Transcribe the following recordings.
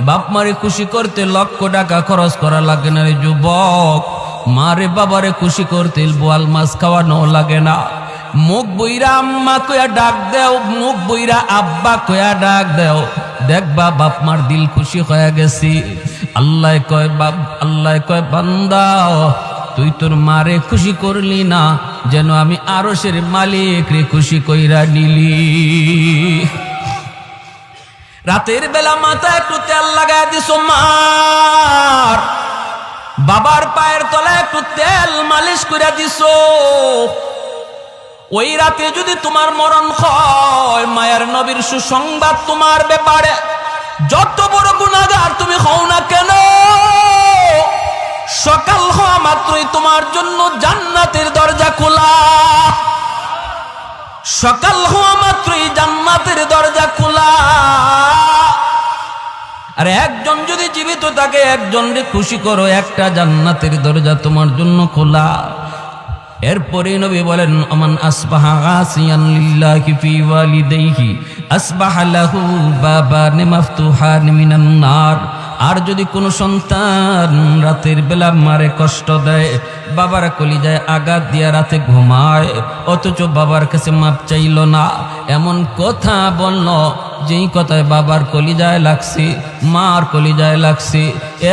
বাপ মারে খুশি করতে লক্ষ টাকা খরচ করা লাগে না রে যুবক। মারে বাবারে খুশি করতে বোয়াল মাছ খাওয়ানো লাগে না। মুখ বইরা আম্মা কয়া ডাক দেও, মুখ বইরা আব্বা কয়া ডাক দেও, দেখবা বাপ মার দিল খুশি হয়ে গেছি। আল্লাহ কয় বান্দা তুই তোর মারে খুশি করলি না, যেন আমি আরশের মালিক রে খুশি কইরা নিলি। রাতের বেলা মাথায় একটু তেল লাগায় দিছো মার, বাবার পায়ের তলায় একটু তেল মালিশ কইরা দিছো। ওই রাতে যদি তোমার মরণ হয়, মায়ের নবীর সুসংবাদ তোমার ব্যাপারে, যত বড় গুনাহগার তুমি হও না কেন, সকাল হওয়া মাত্রই তোমার জন্য জান্নাতের দরজা খোলা। সকাল হওয়া মাত্রই জান্নাতের দরজা খোলা। আর একজন যদি জীবিত থাকে, একজনকে খুশি করো, একটা জান্নাতের দরজা তোমার জন্য খোলা। এরপরে নবী বলেন আমান আসবাহা আসিয়ান লিল্লাহি ফি ওয়ালিদাইহি আসবাহা লাহু বাবান মাফতুহান মিনান নার। আর যদি কোনো সন্তান রাতের বেলা মারে কষ্ট দেয়, বাবার কলিজায় আঘাত দিয়া রাতে ঘুমায়, অথচ বাবার কাছে মাপ চাইল না, এমন কথা বলল যেই কথায় বাবার কলিজায় লাগছে, মার কলিজায় লাগছে,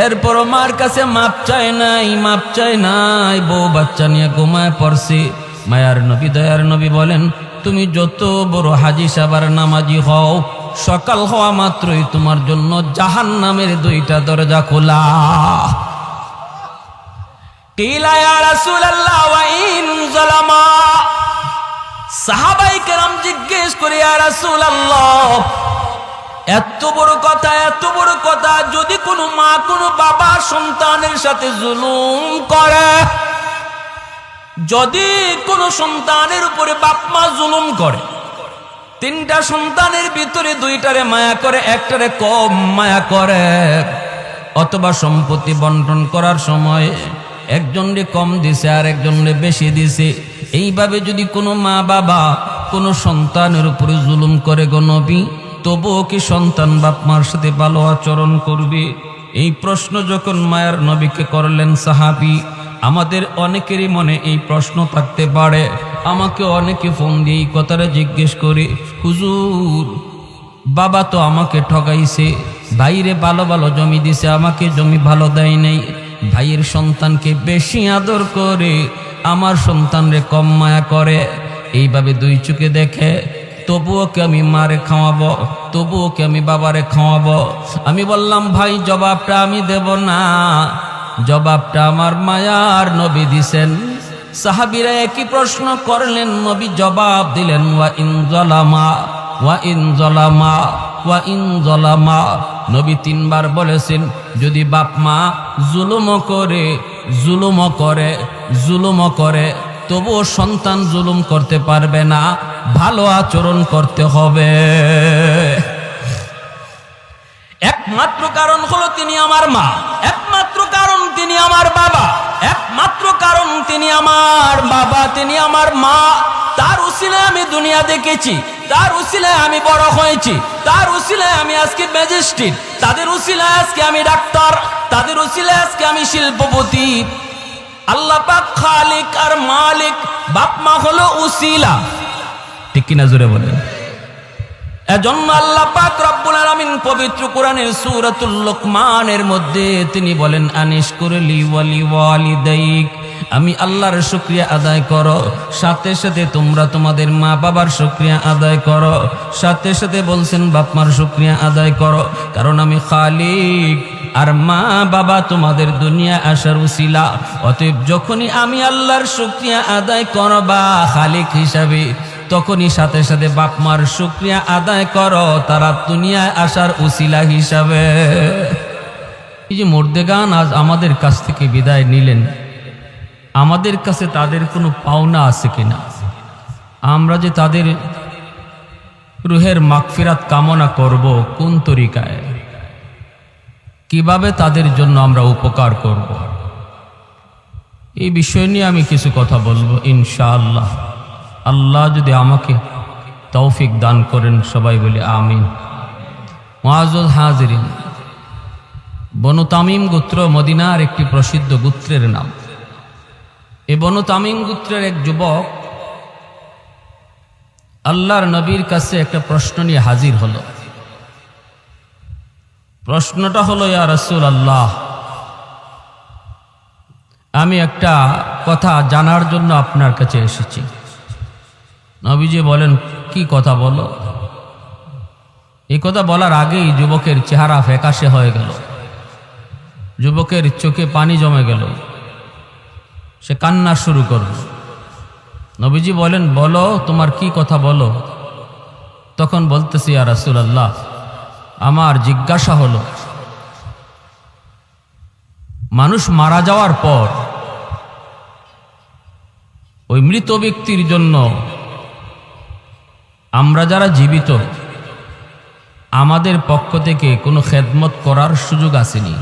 এরপরও মার কাছে মাপ চায় নাই, বউ বাচ্চা নিয়ে ঘুমায় পড়ছে। মায়ার নবী দয়ার নবী বলেন তুমি যত বড় হাজি সাবার নামাজি হও, সকাল হওয়া মাত্রই তোমার জন্য জাহান্নামের দুইটা দরজা খোলা। কিলা ইয়া রাসূলুল্লাহ ওয়া ইন যালামা। সাহাবায়ে কেরাম জিজ্ঞেস করে ইয়া রাসূলুল্লাহ, এত বড় কথা, যদি কোনো মা কোনো বাবা সন্তানের সাথে জুলুম করে, যদি কোনো সন্তানের উপরে বাপ মা জুলুম করে, তিনটা সন্তানের ভিতরে দুইটারে মায়া করে, একটারে কম মায়া করে, অথবা সম্পত্তি বন্টন করার সময় একজনরে কম দিছে আর একজনরে বেশি দিছে, এইভাবে যদি কোনো মা বাবা কোনো সন্তানের উপরে জুলুম করে গো নবী, তবুও কি সন্তান বাপ মার সাথে ভালো আচরণ করবে? এই প্রশ্ন যখন মায়ার নবীকে করলেন সাহাবী, আমাদের অনেকেরই মনে এই প্রশ্ন থাকতে পারে। আমাকে অনেকে ফোন দিয়ে এই কথাটা জিজ্ঞেস করে, হুজুর বাবা তো আমাকে ঠকাইছে, ভাইরে ভালো ভালো জমি দিছে, আমাকে জমি ভালো দেয় নাই, ভাইয়ের সন্তানকে বেশি আদর করে, আমার সন্তানরে কম মায়া করে, এইভাবে দুই চোখে দেখে, তবুও কি আমি মারে খাওয়াবো, তবুও কি আমি বাবারে খাওয়াবো? আমি বললাম ভাই জবাবটা আমি দেব না, জবাবটা আমার মায়ার নবী দিছেন। সাহাবীরা একই প্রশ্ন করলেন, নবী জবাব দিলেন ওয়া ইন যালামা ওয়া ইন যালামা ওয়া ইন যালামা। নবী তিনবার বলেছেন যদি বাপ মা জুলুম করে তবুও সন্তান জুলুম করতে পারবে না, ভালো আচরণ করতে হবে। একমাত্র কারণ হলো তিনি আমার মা, একমাত্র কারণ তিনি আমার বাবা, একমাত্র কারণ তিনি আমার বাবা, তিনি আমার মা। তার উসিলায় আমি দুনিয়া দেখেছি, তার উসিলায় আমি বড় হয়েছি, তার উসিলায় আমি আজকে ম্যাজিস্ট্রেট, তাদের উসিলায় আজকে আমি ডাক্তার, তাদের উসিলায় আজকে আমি শিল্পপতি। আল্লাহ পাক খালিক আর মালিক, বাপ মা হলো উসিলা, ঠিক কিনা জোরে বলেন? এজন্য আল্লাহ পাক রব্বুল আলামিন পবিত্র কোরআনের সূরাতুল লুকমানের মধ্যে তিনি বলেন আনিশকুরলি ওয়ালি ওয়ালিদাইক, আমি আল্লাহর শুকরিয়া আদায় করো, সাথে সাথে তোমরা তোমাদের মা বাবার শুকরিয়া আদায় করো, সাথে সাথে বলছেন বাপ মার শুকরিয়া আদায় করো, কারণ আমি খালিক আর মা বাবা তোমাদের দুনিয়া আসার উসিলা। অতএব যখনই আমি আল্লাহর শুকরিয়া আদায় করবা খালিক হিসাবে, তখনই সাথে সাথে বাপ মার শুকরিয়া আদায় করো তারা দুনিয়ায় আসার উসিলা হিসাবে। এই যে মুর্দেগান আজ আমাদের কাছ থেকে বিদায় নিলেন, আমাদের কাছে তাদের কোনো পাওনা আছে কিনা? আমরা যে তাদের রুহের মাগফিরাত কামনা করব কোন তরিকায়, কিভাবে তাদের জন্য আমরা উপকার করব, এই বিষয় নিয়ে আমি কিছু কথা বলবো ইনশাআল্লাহ। আল্লাহ যদি আমাকে তৌফিক দান করেন, সবাই বলি আমিন। মুআজ্জাজ হাজিরিন, বনু তামিম গোত্র মদিনার একটি প্রসিদ্ধ গোত্রের নাম। এই বনু তামিম গোত্রের এক যুবক আল্লাহর নবীর কাছে একটা প্রশ্ন নিয়ে হাজির হলো। প্রশ্নটা হলো, ইয়া রাসূলুল্লাহ, আমি একটা কথা জানার জন্য আপনার কাছে এসেছি। নবীজি বলেন, কি কথা বলো? এই কথা বলার আগেই যুবকের চেহারা ফ্যাকাশে হয়ে গেল, যুবকের চোখে পানি জমে গেল, সে কান্না শুরু করল। নবীজি বলেন, বলো তোমার কি কথা বলো। তখন বলতেছি, ইয়া রাসূলুল্লাহ, আমার জিজ্ঞাসা হলো, মানুষ মারা যাওয়ার পর ওই মৃত ব্যক্তির জন্য আমরা যারা জীবিত, আমাদের পক্ষ থেকে কোনো খেদমত করার সুযোগ আসেনি।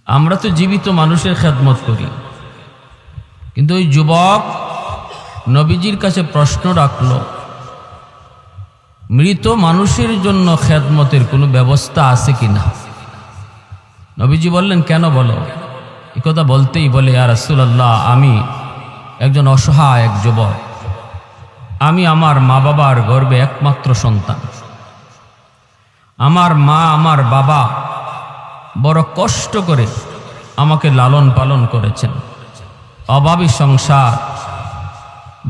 আমরা তো জীবিত মানুষের খেদমত করি, কিন্তু ওই যুবক নবীজির কাছে প্রশ্ন রাখলো, মৃত মানুষের জন্য খেদমতের কোনো ব্যবস্থা আছে কিনা। নবীজি বললেন, কেন বলো? এই কথা বলতেই বলে, ইয়া রাসূলুল্লাহ, আমি একজন অসহায় এক যুবক, আমি আমার মা বাবার গর্ভে একমাত্র সন্তান। আমার মা আমার বাবা বড় কষ্ট করে আমাকে লালন পালন করেছেন, অভাবী সংসার।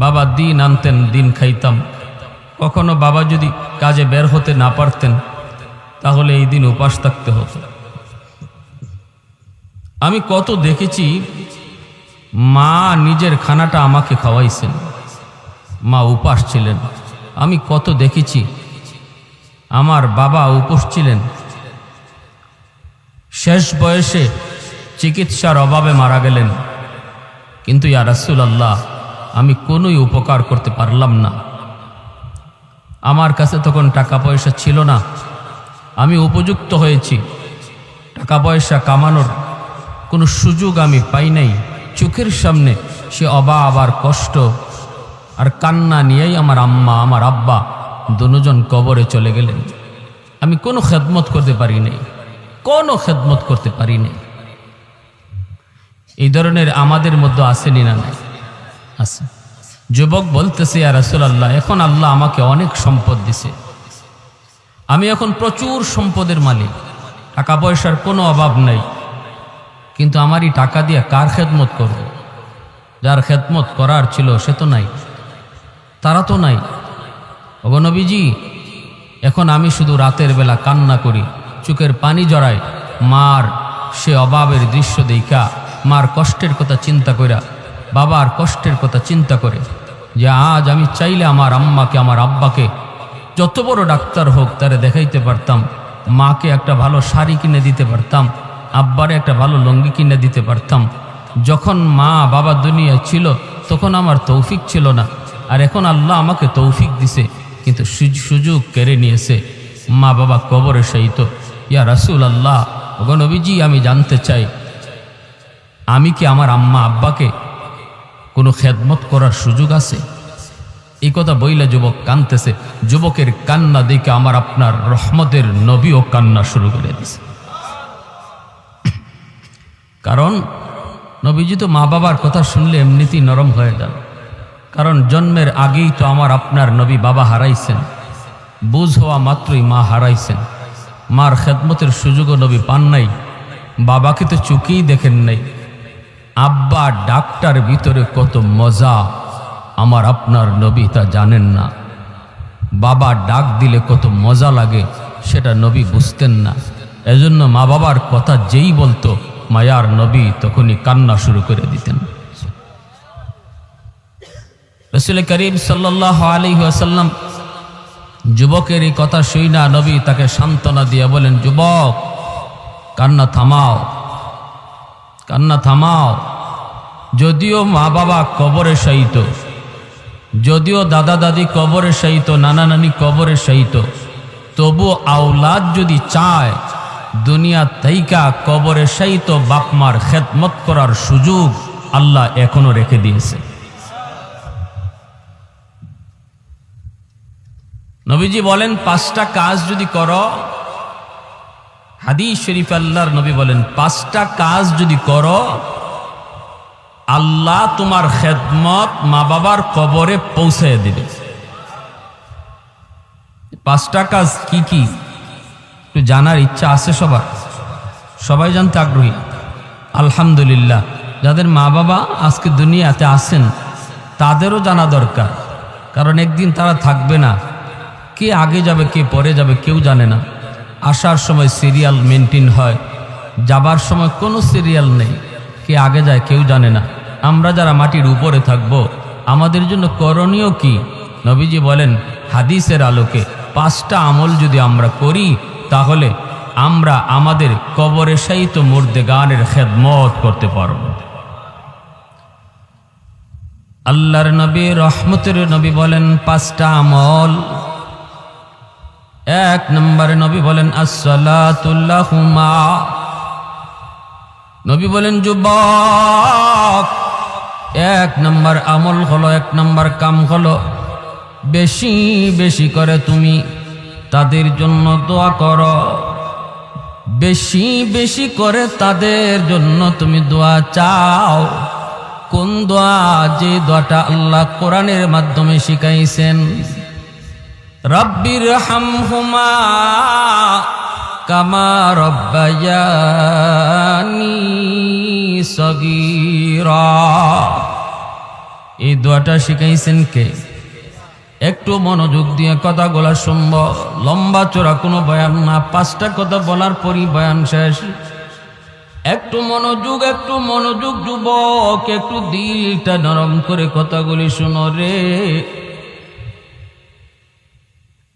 বাবা দিন আনতেন, দিন খাইতাম। কখনো বাবা যদি কাজে বের হতে না পারতেন, তাহলে এই দিন উপাস থাকতে হতো। আমি কত দেখেছি, মা নিজের খানাটা আমাকে খাওয়াইছেন, মা উপাস ছিলেন। আমি কত দেখেছি আমার বাবা উপোস ছিলেন, শেষ বয়সে চিকিৎসার অভাবে মারা গেলেন। কিন্তু ইয়া রাসূলুল্লাহ, আমি কোনোই উপকার করতে পারলাম না। আমার কাছে তখন টাকা পয়সা ছিল না, আমি উপযুক্ত হয়েছি, টাকা পয়সা কামানোর কোনো সুযোগ আমি পাই নাই। চোখের সামনে সে অভাব আর কষ্ট আর কান্না নিয়েই আমার আম্মা আমার আব্বা দুজন কবরে চলে গেলেন। আমি কোনো খেদমত করতে পারি নাই, কোনো খেদমত করতে পারি নাই। এই ধরনের আমাদের মধ্যে আসেনি না? নাই, আছে। যুবক বলতেছে, ইয়া রাসূলুল্লাহ, এখন আল্লাহ আমাকে অনেক সম্পদ দিছে, আমি এখন প্রচুর সম্পদের মালিক, টাকা পয়সার কোনো অভাব নাই, কিন্তু আমারই টাকা দিয়ে কার খেদমত করব? যার খেদমত করার ছিল সে তো নাই, তারা তো নাই। ওগো নবীজি, এখন আমি শুধু রাতের বেলা কান্না করি, চোখের পানি জড়ায়, মার সে অভাবের দৃশ্য দেখা, মার কষ্টের কথা চিন্তা কইরা, বাবার কষ্টের কথা চিন্তা করে, যে আজ আমি চাইলে আমার আম্মাকে আমার আব্বাকে যত বড় ডাক্তার হোক তারে দেখাইতে পারতাম, মাকে একটা ভালো শাড়ি কিনে দিতে পারতাম, আব্বারে একটা ভালো লুঙ্গি কিনে দিতে পারতাম। যখন মা বাবা দুনিয়ায় ছিল তখন আমার তৌফিক ছিল না, আর এখন আল্লাহ আমাকে তৌফিক দিছে, কিন্তু সুযোগ কেড়ে নিয়েছে, মা বাবা কবরে শায়িত। ইয়া রাসূলুল্লাহ, ওগো নবীজি, আমি জানতে চাই, আমি কি আমার আম্মা আব্বাকে কোনো খেদমত করার সুযোগ আছে? এই কথা বইলা যুবক কাঁদতেছে। যুবকের কান্না দেখে আমার আপনার রহমতের নবীও কান্না শুরু করে দিছে। কারণ নবীজি তো মা বাবার কথা শুনলে এমনিতেই নরম হয়ে যান। কারণ জন্মের আগেই তো আমার আপনার নবী বাবা হারাইছেন, বুঝ হওয়া মাত্রই মা হারাইছেন, মার খেদমতের সুযোগও নবী পান নাই, বাবাকে তো চোখেই দেখেন নাই। আব্বা ডাক্তার ভিতরে কত মজা আমার আপনার নবী তা জানেন না। বাবা ডাক দিলে কত মজা লাগে সেটা নবী বুঝতেন না। এজন্য মা বাবার কথা যেই বলতো মায়ার নবী তখনই কান্না শুরু করে দিতেন। রাসূল করিম সাল্লাল্লাহু আলাইহি ওয়াসাল্লাম যুবকের এই কথা শুইনা নবী তাকে সান্ত্বনা দিয়ে বলেন, যুবক, কান্না থামাও, কান্না থামাও। যদিও মা বাবা কবরে শায়িত, যদিও দাদা দাদি কবরে শায়িত, নানা নানি কবরে শায়িত, তবু আওলাদ যদি চায় দুনিয়া তাইকা কবরে শায়িত বাপ মার খেদমত করার সুযোগ আল্লাহ এখনো রেখে দিয়েছে। নবীজি বলেন, 5টা কাজ যদি করো হাদিস শরীফ আল্লাহর নবী বলেন, 5টা কাজ যদি করো আল্লাহ তোমার খেদমত মা বাবার কবরে পৌঁছে দিবে। 5টা কাজ কি কি একটু জানার ইচ্ছা আছে সবার? সবাই জানতে আগ্রহী? আলহামদুলিল্লাহ। যাদের মা বাবা আজকে দুনিয়াতে আছেন তাদেরও জানা দরকার, কারণ একদিন তারা থাকবে না। কে আগে যাবে কে পরে যাবে কেউ জানে না। আসার সময় সিরিয়াল মেনটেন হয়, যাবার সময় কোনো সিরিয়াল নেই, কে আগে যায় কেউ জানে না। আমরা যারা মাটির উপরে থাকব আমাদের জন্য করণীয় কি? নবীজি বলেন হাদিসের আলোকে 5টা আমল যদি আমরা করি তাহলে আমরা আমাদের কবরে শায়িত মুর্দেগানের খেদমত করতে পারব। আল্লাহর নবী রহমতের নবী বলেন 5টা আমল। 1 নম্বরে নবী বলেন আসসালাতু লাহুমা। নবী বলেন যুবক 1 নম্বর আমল হলো, 1 নম্বর কাম হলো বেশি বেশি করে তুমি তাদের জন্য দোয়া করো। বেশি বেশি করে তাদের জন্য তুমি দোয়া চাও। কোন দোয়া? যে দোয়াটা আল্লাহ কোরআনের মাধ্যমে শিখাইছেন, রব্বির হামহুমা কামা রব্বায়ানি সগীরা। এই দোয়াটা শিখাইছেন কে? একটু মনোযোগ দিয়ে কথাগুলা শুনব। লম্বা চোরা কোনো বয়ান না, 5টা কথা বলার পরই বয়ান শেষ। একটু মনোযোগ, একটু মনোযোগ যুবক, একটু দিলটা নরম করে কথাগুলি শুনো রে।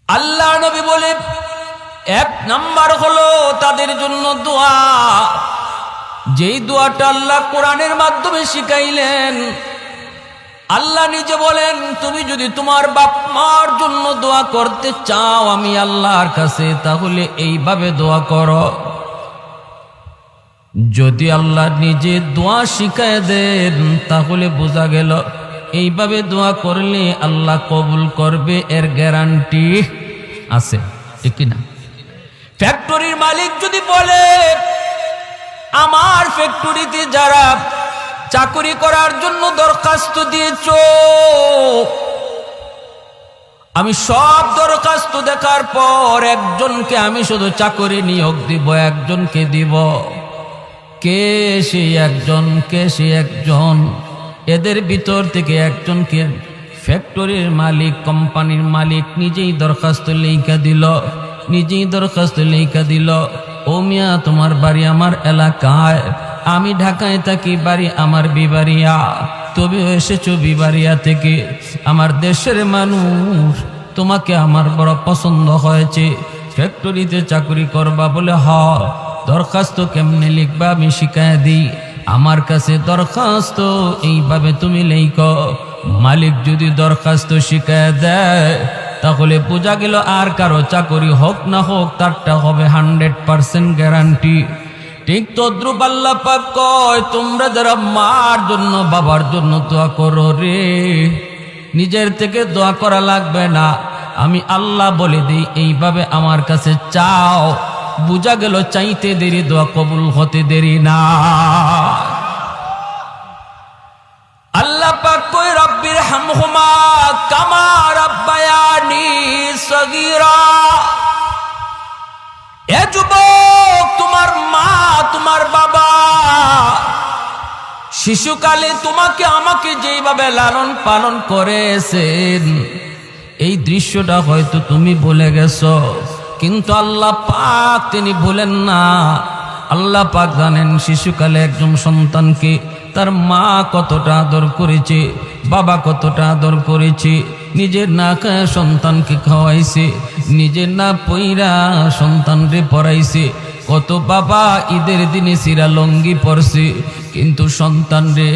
আল্লাহ নবী বলে 1 নাম্বার হলো তাদের জন্য দোয়া। যেই দোয়াটা আল্লাহ কোরআনের মাধ্যমে শিখাইলেন। আল্লাহ নিজে বলেন তুমি যদি তোমার বাপ মার জন্য দোয়া করতে চাও আমি আল্লাহর কাছে, তাহলে এইভাবে দোয়া করো। যদি আল্লাহ নিজে দোয়া শিখায় দেন তাহলে বোঝা গেল এইভাবে দোয়া করলে আল্লাহ কবুল করবে, এর গ্যারান্টি আছে, ঠিক না? ফ্যাক্টরির মালিক যদি বলে আমার ফ্যাক্টরিতে যারা চাকরি করার জন্য দরখাস্ত দিয়েছো, আমি সব দরখাস্ত দেখার পর একজনকে আমি শুধু চাকরি নিয়োগ দিব, একজনকে দিব। কে সেই একজন? কে সেই একজন? এদের ভিতর থেকে একজনকে ফ্যাক্টরির মালিক, কোম্পানির মালিক নিজেই দরখাস্ত লেখা দিল, নিজেই দরখাস্ত লেখা দিল, ও মিয়া তোমার বাড়ি আমার এলাকায়, আমি ঢাকায় থাকি, বাড়ি আমার বিবাড়িয়া, তবে এসেছো বিবাড়িয়া থেকে, আমার দেশের মানুষ, তোমাকে আমার বড় পছন্দ হয়েছে, ফ্যাক্টরিতে চাকরি করবা বলে হ। দরখাস্ত কেমনে লিখবা আমি শিখায় দিই, আমার কাছে দরখাস্ত এইভাবে তুমি লেখো। মালিক যদি দরখাস্ত শিখায় দেয় তাহলে বোঝা গেল আর কারো চাকরি হোক না হোক তারটা হবে 100% গ্যারান্টি। ঠিক তদ্রুপ আল্লাহ পাক কয় তোমরা যারা মার জন্য বাবার জন্য দোয়া করো রে, নিজের থেকে দোয়া করা লাগবে না, আমি আল্লাহ বলে দিই এইভাবে আমার কাছে চাও। বুঝা গেল চাইতে দেরি দোয়া কবুল হতে দেরি না। আল্লাহ পাক কয় রব্বির হামহুমা কামা রাব্বায়ানি সগীরা। এ যুবক, তোমার মা তোমার বাবা শিশুকালে তোমাকে আমাকে যেইভাবে লালন পালন করেছেন, এই দৃশ্যটা হয়তো তুমি ভুলে গেছো, কিন্তু আল্লাহ পাক তিনি ভুলেন না। আল্লাহ পাক জানেন শিশুকালে একজন সন্তানকে তার মা কতটা আদর করেছে, বাবা কতটা আদর করেছে, নিজের না খায় সন্তানকে খাওয়াইছে, নিজের না পইরা সন্তানরে পড়াইছে। কত বাবা ঈদের দিনে সিরা লঙ্গি পরছে, কিন্তু সন্তানরে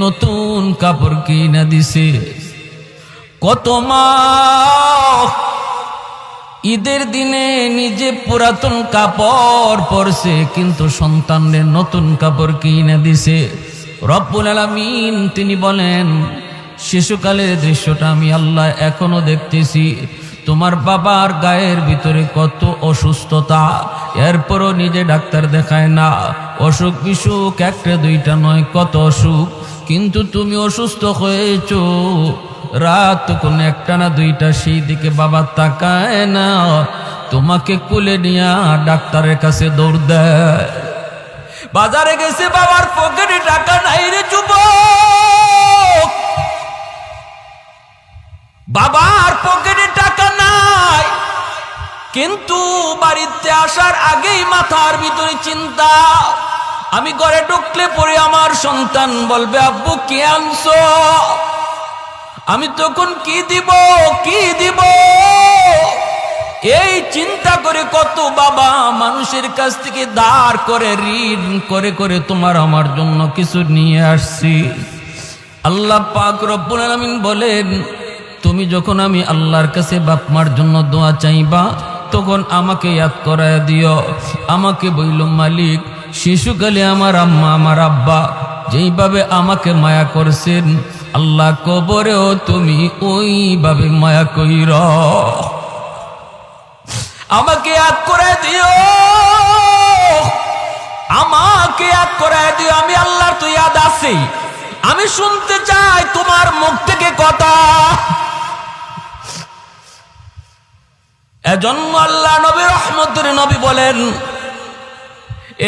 নতুন কাপড় কিনা দিছে। কত মা ঈদের দিনে নিজে পুরাতন কাপড় পরছে, কিন্তু সন্তানদের নতুন কাপড় কিনে দিছে। রব্বুল আলামিন তিনি বলেন শিশুকালের দৃশ্যটা আমি আল্লাহ এখনো দেখতেছি। তোমার বাবার গায়ের ভিতরে কত অসুস্থতা, এরপরও নিজে ডাক্তার দেখায় না। অসুখ বিসুখ একটা দুইটা নয়, কত অসুখ, কিন্তু তুমি অসুস্থ হয়েছো। রাত কোন একটা না দুইটা, সেই দিকে বাবা তাকায় না, তোমাকে কুলে নিয়ে ডাক্তারের কাছে দৌড় দেয়। বাজারে গেছে, বাবার পকেটে টাকা নাই রে যুবক, বাবার পকেটে টাকা নাই, কিন্তু বাড়িতে আসার আগেই মাথার ভিতরে চিন্তা, আমি ঘরে ঢুকলে পরে আমার সন্তান বলবে আব্বু কি আনছো, আমি তখন কি দিব কি দিব। এই চিন্তা করে কত বাবা মানুষের কাছ থেকে ধার করে ঋণ করে করে তোমার আমার জন্য কিছু নিয়ে আসছি। আল্লাহ পাক রব্বুল আলামিন বলেন, তুমি যখন আমি আল্লাহর কাছে বাপ মার জন্য দোয়া চাইবা, তখন আমাকে ইয়াদ করায় দিও। আমাকে বইল মালিক, শিশুকালে আমার আম্মা আমার আব্বা যেইভাবে আমাকে মায়া করছেন, আল্লাহ কবরেও তুমি ওইভাবে মায়া কইর। আমাকে ইয়াদ করে দিও, আমাকে ইয়াদ করে দিও। আমি আল্লাহর তো ইয়াদ আছি, আমি শুনতে চাই তোমার মুখ থেকে কথা। এজন্য আল্লাহ নবী রহমতের নবী বলেন,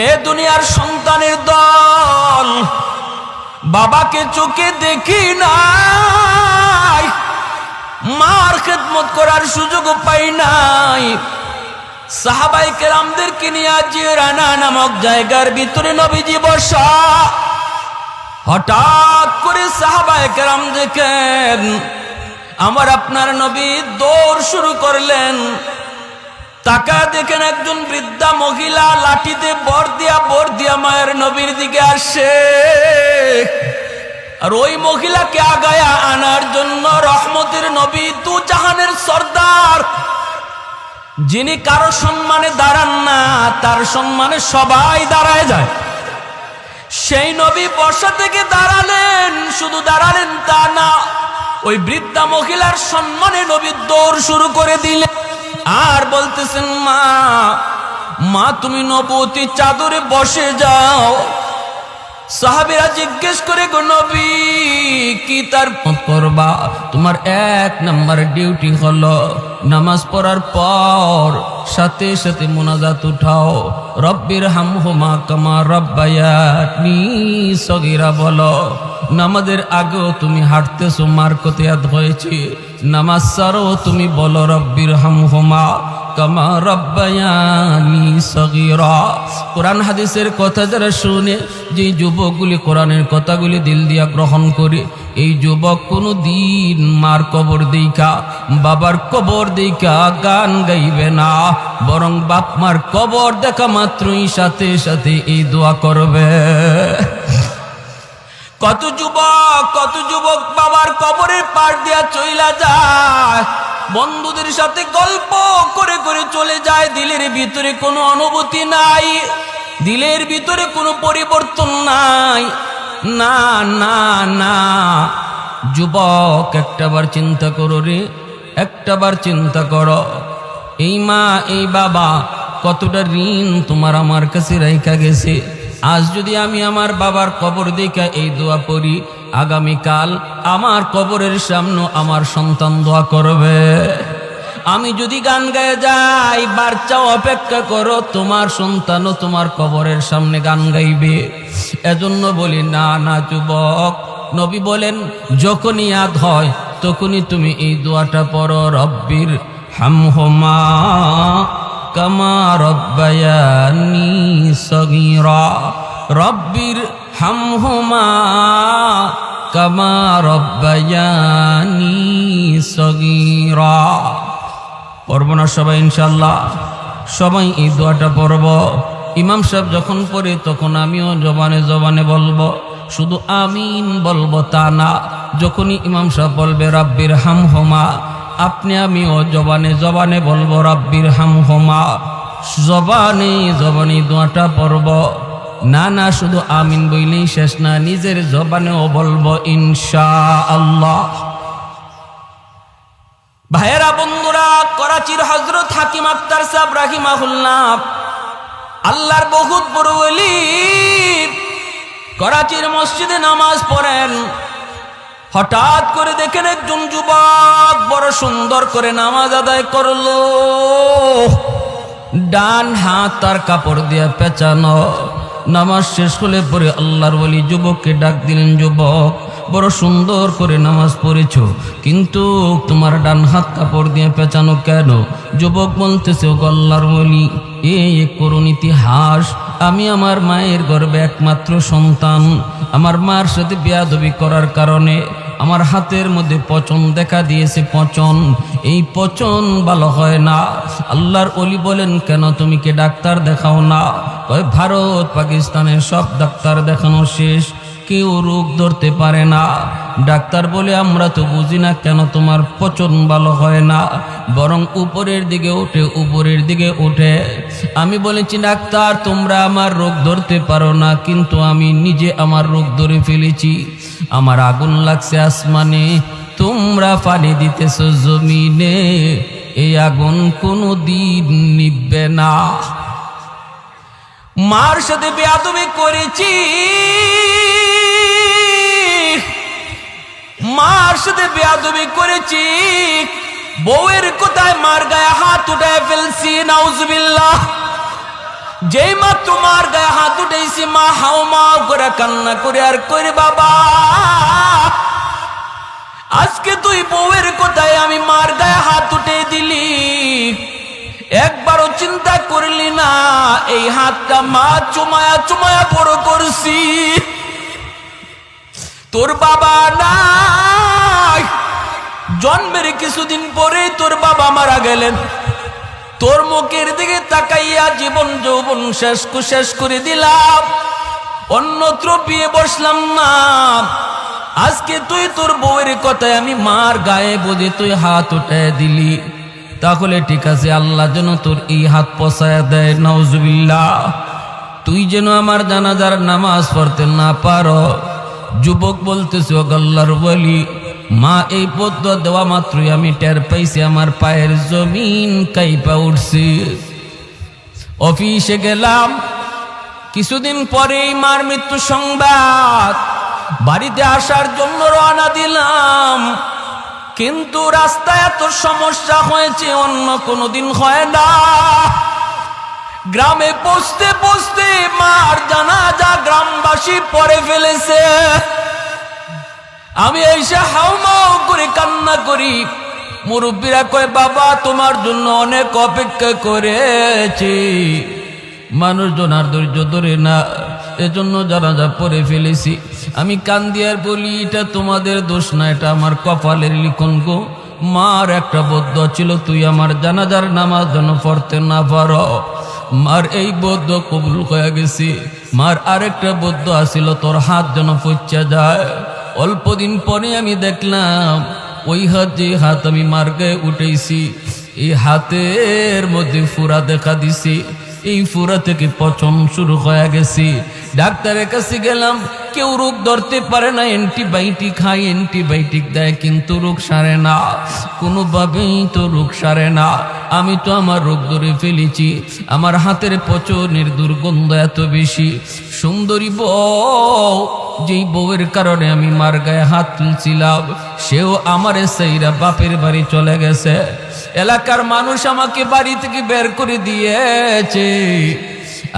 এ দুনিয়ার সন্তানের দল, বাবাকে চোখে দেখি নাই, মার খেদমত করার সুযোগ পাই নাই। সাহাবায়ে কেরামদেরকে নিয়ে জিরানা নামক জায়গার ভিতরে নবীজি বসা। হঠাৎ করে সাহাবায়ে কেরাম দেখেন আমার আপনার নবী দৌড় শুরু করলেন। তাকা দেখেন একজন বৃদ্ধা মহিলা লাঠিতে বর দিয়া মায়ের নবীর দিকে আসে। আর ওই মহিলাকে আগায়া আনার জন্য রহমতের নবী, দু জাহানের সর্দার, যিনি কারো সম্মানে দাঁড়ান না, তার সম্মানে সবাই দাঁড়ায় যায়, সেই নবী বসা থেকে দাঁড়ালেন। শুধু দাঁড়ালেন তা না, ওই বৃদ্ধা মহিলার সম্মানে নবী দৌড় শুরু করে দিলেন। আর বলতেছেন, মা মা তুমি নবুয়তি চাদরে বসে যাও। সাহাবীরা জিজ্ঞেস করে, গো নবী কি তার করবা? তোমার এক নাম্বার ডিউটি হলো নামাজ পড়ার পর সাথে সাথে মুনাজাত উঠাও, রব্বির হামহুমা কামা রাব্বায়ানি সগীরা বলো। নামাজের আগেও তুমি হাঁটতেছো, মার কতিয়াত হয়েছে, নামাজ ছাড়ো তুমি বলো রব্বির হামহুমা কামা রাব্বায়ানি সগীরা। কোরআন হাদিসের কথা যারা শুনে, যে যুবকগুলি কোরআনের কথাগুলি দিল দিয়া গ্রহণ করে, এই যুবক কোনো দিন মার কবর দেখা বাবার কবর দেখা গান গাইবে না, বরং বাপ মার কবর দেখা মাত্রই সাথে সাথে এই দোয়া করবে। কত যুবক বাবার কবরের পার দিয়া চইলা যায়, বন্ধুদের সাথে গল্প করে করে চলে যায়, দিলের ভিতরে কোনো অনুভূতি নাই, দিলের ভিতরে কোনো পরিবর্তন নাই। না না না, যুবক একটাবার চিন্তা করো রে, একটাবার চিন্তা করো, এই মা এই বাবা কতটা ঋণ তোমার আমার কাছে রাইখা গেছে। আজ যদি আমি আমার বাবার কবর দেখা এই দোয়া পড়ি, আগামীকাল আমার কবরের সামনে আমার সন্তান দোয়া করবে। আমি যদি গান গায়ে যাই, বাচ্চাও অপেক্ষা করো, তোমার সন্তানও তোমার কবরের সামনে গান গাইবে। এজন্য বলি, না না যুবক, নবী বলেন যখনই ইয়াদ হয় তখনই তুমি এই দোয়াটা পড়ো, রব্বির হামহুমা কামা রাব্বায়ানি সগীরা, রব্বির হামহুমা কামা রাব্বায়ানি সগীরা। পড়ব না সবাই ইনশাআল্লাহ? সবাই এই দোয়াটা পড়ব। ইমাম সাহেব যখন পড়ে তখন আমিও জবানে জবানে বলবো, শুধু আমিন বলবো তা না, যখনই ইমাম সাহেব বলবে রাব্বির হামহুমা, আপনি আমিও জবানে জবানে বলবো রাব্বির হামহুমা, জবানে জবানে দোয়াটা পড়ব। না না, শুধু আমিন বইলেই শেষ না, নিজের জবানেও বলবো ইনশাআল্লাহ। ভাইয়েরা বন্ধুরা, করাচির হযরত হাকিম আক্তার সাহেব রাহিমাহুল্লাহ আল্লাহর বহুত বড় ওলি, করাচির মসজিদে নামাজ পড়েন। হঠাৎ করে দেখেন একজন যুবক বড় সুন্দর করে নামাজ আদায় করলো, ডান হাত তার কাপড় দিয়ে পেঁচানো। নামাজ শেষ হলে পরে আল্লাহর ওলি যুবককে ডাক দিলেন, যুবক বড় সুন্দর করে নামাজ পড়েছো, কিন্তু তোমার ডান হাত কাপড় দিয়ে পেঁচানো কেন? যুবক বলতেছে, ও আল্লাহর ওলি, এই করুণ ইতিহাস, আমি আমার মায়ের গর্ভে একমাত্র সন্তান। আমার মার সাথে বেয়াদবি করার কারণে আমার হাতের মধ্যে পচন দেখা দিয়েছে। পচন, এই পচন ভালো হয় না। আল্লাহর ওলি বলেন, কেন তুমি কি ডাক্তার দেখাও না? কয়, ভারত পাকিস্তানের সব ডাক্তার দেখানো শেষ, কেউ রোগ ধরতে পারে না। ডাক্তার বলে, আমরা তো বুঝি না কেন তোমার পচন ভালো হয় না, বরং উপরের দিকে ওঠে, উপরের দিকে ওঠে। আমি বলেছি, ডাক্তার তোমরা আমার রোগ ধরতে পারো না, কিন্তু আমি নিজে আমার রোগ ধরে ফেলেছি। আমার আগুন লাগছে আসমানে, তোমরা পানি দিতেছ জমিনে, এই আগুন কোনো দিন নিভবে না। মার সাথে বেয়াদবি করেছি, মার সাথে বেয়াদবি করেছি, বউয়ের কোথায় মার গায়ে হাত উঠায় ফেলছি, নাউজুবিল্লাহ। যেই মাত্র মার গায়ে হাত উঠেছি, মা হাও মাও করে কান্না করে আর করে, বাবা আজকে তুই বউয়ের কোথায় আমি মার গায়ে হাত উঠে দিলি, একবারও চিন্তা করলি না এই হাতটা মা চুমায়া চুমায়া বড় করছি। তোর বাবা নাই, জন্মের কিছুদিন পরে তোর বাবা মারা গেলেন। তোর মুখের দিকে তাকাইয়া জীবন যৌবন শেষ করে দিলাম, অন্যত্র বিয়ে বসলাম না। আজকে তুই তোর বউয়ের কথায় আমি মার গায়ে বোঝে তুই হাত উঠায় দিলি, তাহলে ঠিক আছে, আল্লাহ যেন তোর এই হাত পছায়া দেয়, নাউজুবিল্লাহ। তুই যেন আমার জানাজার নামাজ পড়তে না পারো। যুবক বলতেছে, ও আল্লাহর ওলি, মা এই পদ্ম দেওয়া মাত্রই আমি টের পাইছি আমার পায়ের জমিন কাইপা উঠছে। অফিসে গেলাম, কিছুদিন পরেই মার মৃত্যু সংবাদ। বাড়িতে আসার জন্য রওনা দিলাম, কিন্তু রাস্তায় এত সমস্যা হয়েছে অন্য কোনোদিন হয় না। গ্রামে পৌঁছতে পৌঁছতে মার জানাজা গ্রামবাসী পড়ে ফেলেছে। আমি এসে হাউমাউ করে কান্না করি। মুরব্বীরা কয়, বাবা তোমার জন্য অনেক অপেক্ষা করেছি। মানুষজন আর ধৈর্য ধরে না, এজন্য জানাজা পড়ে ফেলেছি। আমি কান্দি আর বলি, এটা তোমাদের দোষ না, এটা আমার কপালের লিখন গো। মার একটা বদ্ধ ছিল, তুই আমার জানাজার নামাজ যেন পড়তে না পারো। মার এই বদ্ধ কবুল হয়ে গেছি। মার আরেকটা বদ্ধ আসিল, তোর হাত যেন পচা যায়। অল্প দিন পরে আমি দেখলাম ওই হাত, যে হাত আমি মার গায়ে উঠেছি, এই হাতের মধ্যে ফুরা দেখা দিছি। এই ফুরা থেকে পচন শুরু হয়ে গেছি। ডাক্তারের কাছে গেলাম, কেউ রোগ ধরতে পারে না, অ্যান্টিবায়োটিক খাই, অ্যান্টিবায়োটিক দেয়, কিন্তু রোগ সারে না, কোনোভাবেই তো রোগ সারে না। আমি তো আমার রোগ ধরে ফেলেছি। আমার হাতের পচনের দুর্গন্ধ এত বেশি। সুন্দরী বউ, যেই বউয়ের কারণে আমি মার গায়ে হাত তুলছিলাম, সেও আমারে সেইরা বাপের বাড়ি চলে গেছে। এলাকার মানুষ আমাকে বাড়ি থেকে বের করে দিয়েছে।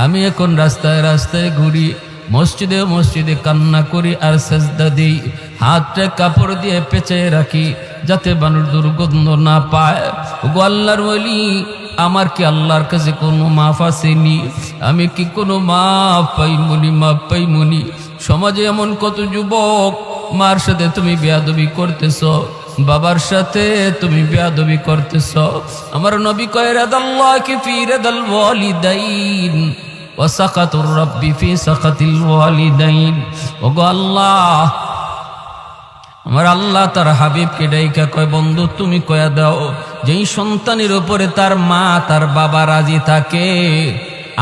আমি এখন রাস্তায় রাস্তায় ঘুরি, মসজিদে মসজিদে কান্না করি আর সেজদা দিই। হাতটা কাপড় দিয়ে পেঁচে রাখি, যাতে মানুষ দুর্গন্ধ না পায়। গো আল্লাহর ওলি, আমার কি আল্লাহর কাছে কোনো মাফ আসেনি? আমি কি কোনো মাফ পাইমনি? মাফ পাইমনি? সমাজে এমন কত যুবক, মার সাথে তুমি বেয়াদবি করতেছ, বাবার সাথে তুমি বেয়াদবি করতেছ। আমার নবী কয়, রাদাল্লাহি ফি রাদাল ওয়ালিদাইন ওয়া সাকাতুর রাব্বি ফি সাকাতিল ওয়ালিদাইন। ওগো আল্লাহ, আমার আল্লাহ তার হাবিবকে ডাইকা কয়, বন্ধু তুমি কয়া দাও, যেই সন্তানের উপরে তার মা তার বাবা রাজি থাকে,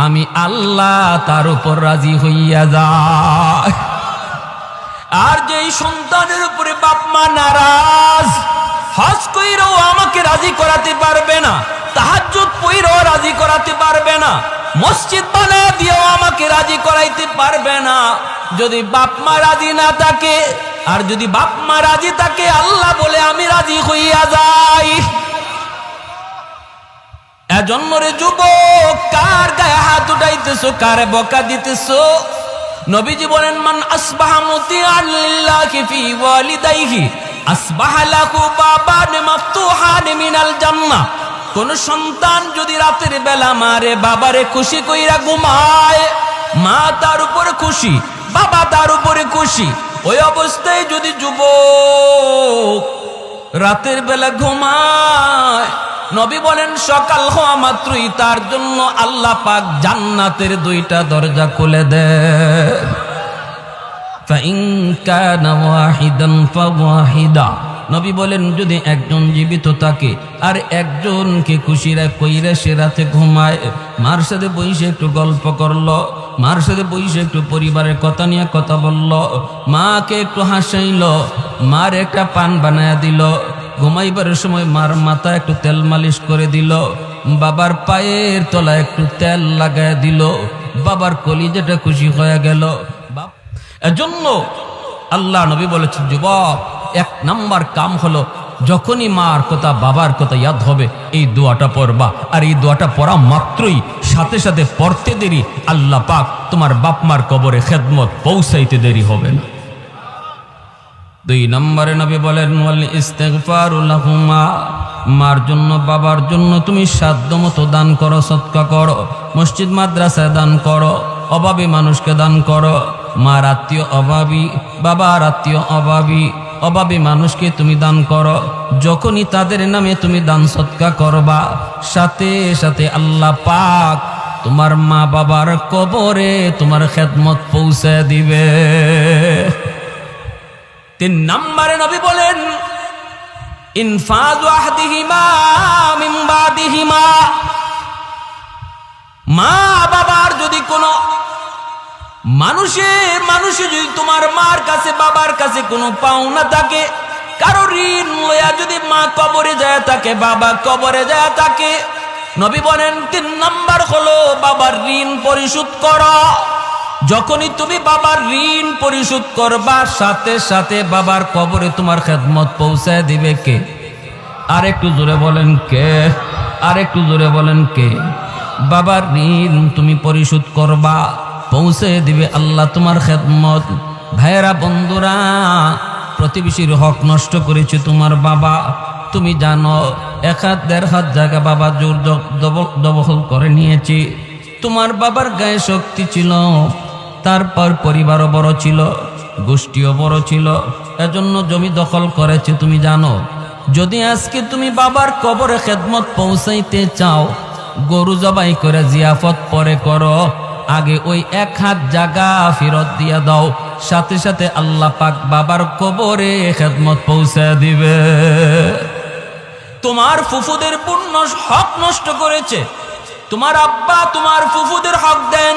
আমি আল্লাহ তার উপর রাজি হইয়া যায়। আর যেই সন্তানের উপরে বাপ মা নারাজ, হজ কইরাও আমাকে রাজি করাতে পারবে না, তাহাজ্জুদ পড়াও রাজি করাতে পারবে না, মসজিদ বানায় দিয়েও আমাকে রাজি করাইতে পারবে না যদি বাপ মা রাজি না থাকে। আর যদি বাপ মা রাজি থাকে আল্লাহ বলে আমি রাজি হইয়া যাই। এজন্য রে যুবক, কার গায়ে হাত উঠাইতেছো, কারে বকা দিতেছো? নবীজি বলেন মান আসবাহা মুতিআন লিল্লাহি ফি ওয়ালিদাইহি আসবাহা লাহু বাবান মাফতুহান মিনাল জান্নাহ। কোন সন্তান যদি রাতের বেলা মারে বাবারে খুশি কইরা ঘুমায়, মা তার উপরে খুশি, বাবা তার উপরে খুশি, ওই অবস্থায় যদি যুবক রাতের বেলা ঘুমায়, নবী বলেন সকাল হওয়া মাত্রই তার জন্য আল্লাহ পাক জান্নাতের দুইটা দরজা খুলে দেন। ফাইন কানা ওয়াহিদান ফাওয়াহিদা, নবী বলেন যদি একজন জীবিত থাকে আর একজনকে খুশিরা কইরা সে রাতে ঘুমায়, মার সাথে বইসে একটু গল্প করলো, মার সাথে বইসে একটু পরিবারের কথা নিয়ে কথা বলল, মাকে একটু হাসাইলো, মার একটা পান বানায়া দিল, ঘুমাইবার সময় মার মাথা একটু তেল মালিশ করে দিল, বাবার পায়ের তলায় একটু তেল লাগায় দিল, বাবার কলিজাটা খুশি হয়ে গেল। এজন্য আল্লাহ নবী বলেছেন যুবক, এক নাম্বার কাম হলো যখনই মার কথা বাবার কথা ইয়াদ হবে এই দোয়াটা পড়বা। আর এই দোয়াটা পড়া মাত্রই সাথে সাথে পড়তে দেরি আল্লাহ পাক তোমার বাপ মার কবরে খেদমত পৌঁছাইতে দেরি হবে না। 2 নম্বরে নবী বলেন ওয়াল ইস্তিগফারু লাহুমা, মার জন্য বাবার জন্য তুমি সাধ্যমতো দান করো, সদকা করো, মসজিদ মাদ্রাসায় দান করো, অভাবী মানুষকে দান করো। মার আত্মীয় অভাবী, বাবার আত্মীয় অভাবী, অভাবী মানুষকে তুমি দান করো। যখনই তাদের নামে তুমি দান সদকা করবা, সাথে সাথে আল্লাহ পাক তোমার মা বাবার কবরে তোমার খেদমত পৌঁছে দিবে। 3 নম্বরে নবী বলেন ইনফাযু আহদিহিমা মিন বাদিহিমা, মা বাবার যদি কোনো মানুষে যদি তোমার মার কাছে বাবার কাছে কোনো পাওনা থাকে, কারো ঋণ লইয়া যদি মা কবরে যায় থাকে, বাবা কবরে যায় থাকে, নবী বলেন 3 নাম্বার হলো বাবার ঋণ পরিশোধ করো। যখনই তুমি বাবার ঋণ পরিশোধ করবা, সাথে সাথে বাবার কবরে তোমার খেদমত পৌঁছায় দিবে কে? আর একটু জোরে বলেন কে? আর একটু জোরে বলেন কে? বাবার ঋণ তুমি পরিশোধ করবা, পৌঁছে দিবে আল্লাহ তোমার খেদমত। ভাইয়েরা, বন্ধুরা, প্রতিবেশীর হক নষ্ট করেছে তোমার বাবা, তুমি জানো 1 হাত 1.5 হাত জায়গা বাবা জোর দখল করে নিয়েছে। তোমার বাবার গায়ে শক্তি ছিল, তারপর পরিবারও বড় ছিল, গোষ্ঠীও বড় ছিল, এজন্য জমি দখল করেছে। তুমি জানো যদি আজকে তুমি বাবার কবরে খেদমত পৌঁছাইতে চাও, গরু জবাই করে জিয়াফত পরে করো, আগে ওই 1 হাত জায়গা ফেরত দিয়া দাও, সাথে সাথে আল্লাহ পাক বাবার কবরে খেদমত পৌঁছে দিবে। তোমার ফুফুদের পূর্ণ হক নষ্ট করেছে, তোমার আব্বা তোমার ফুফুদের হক দেয়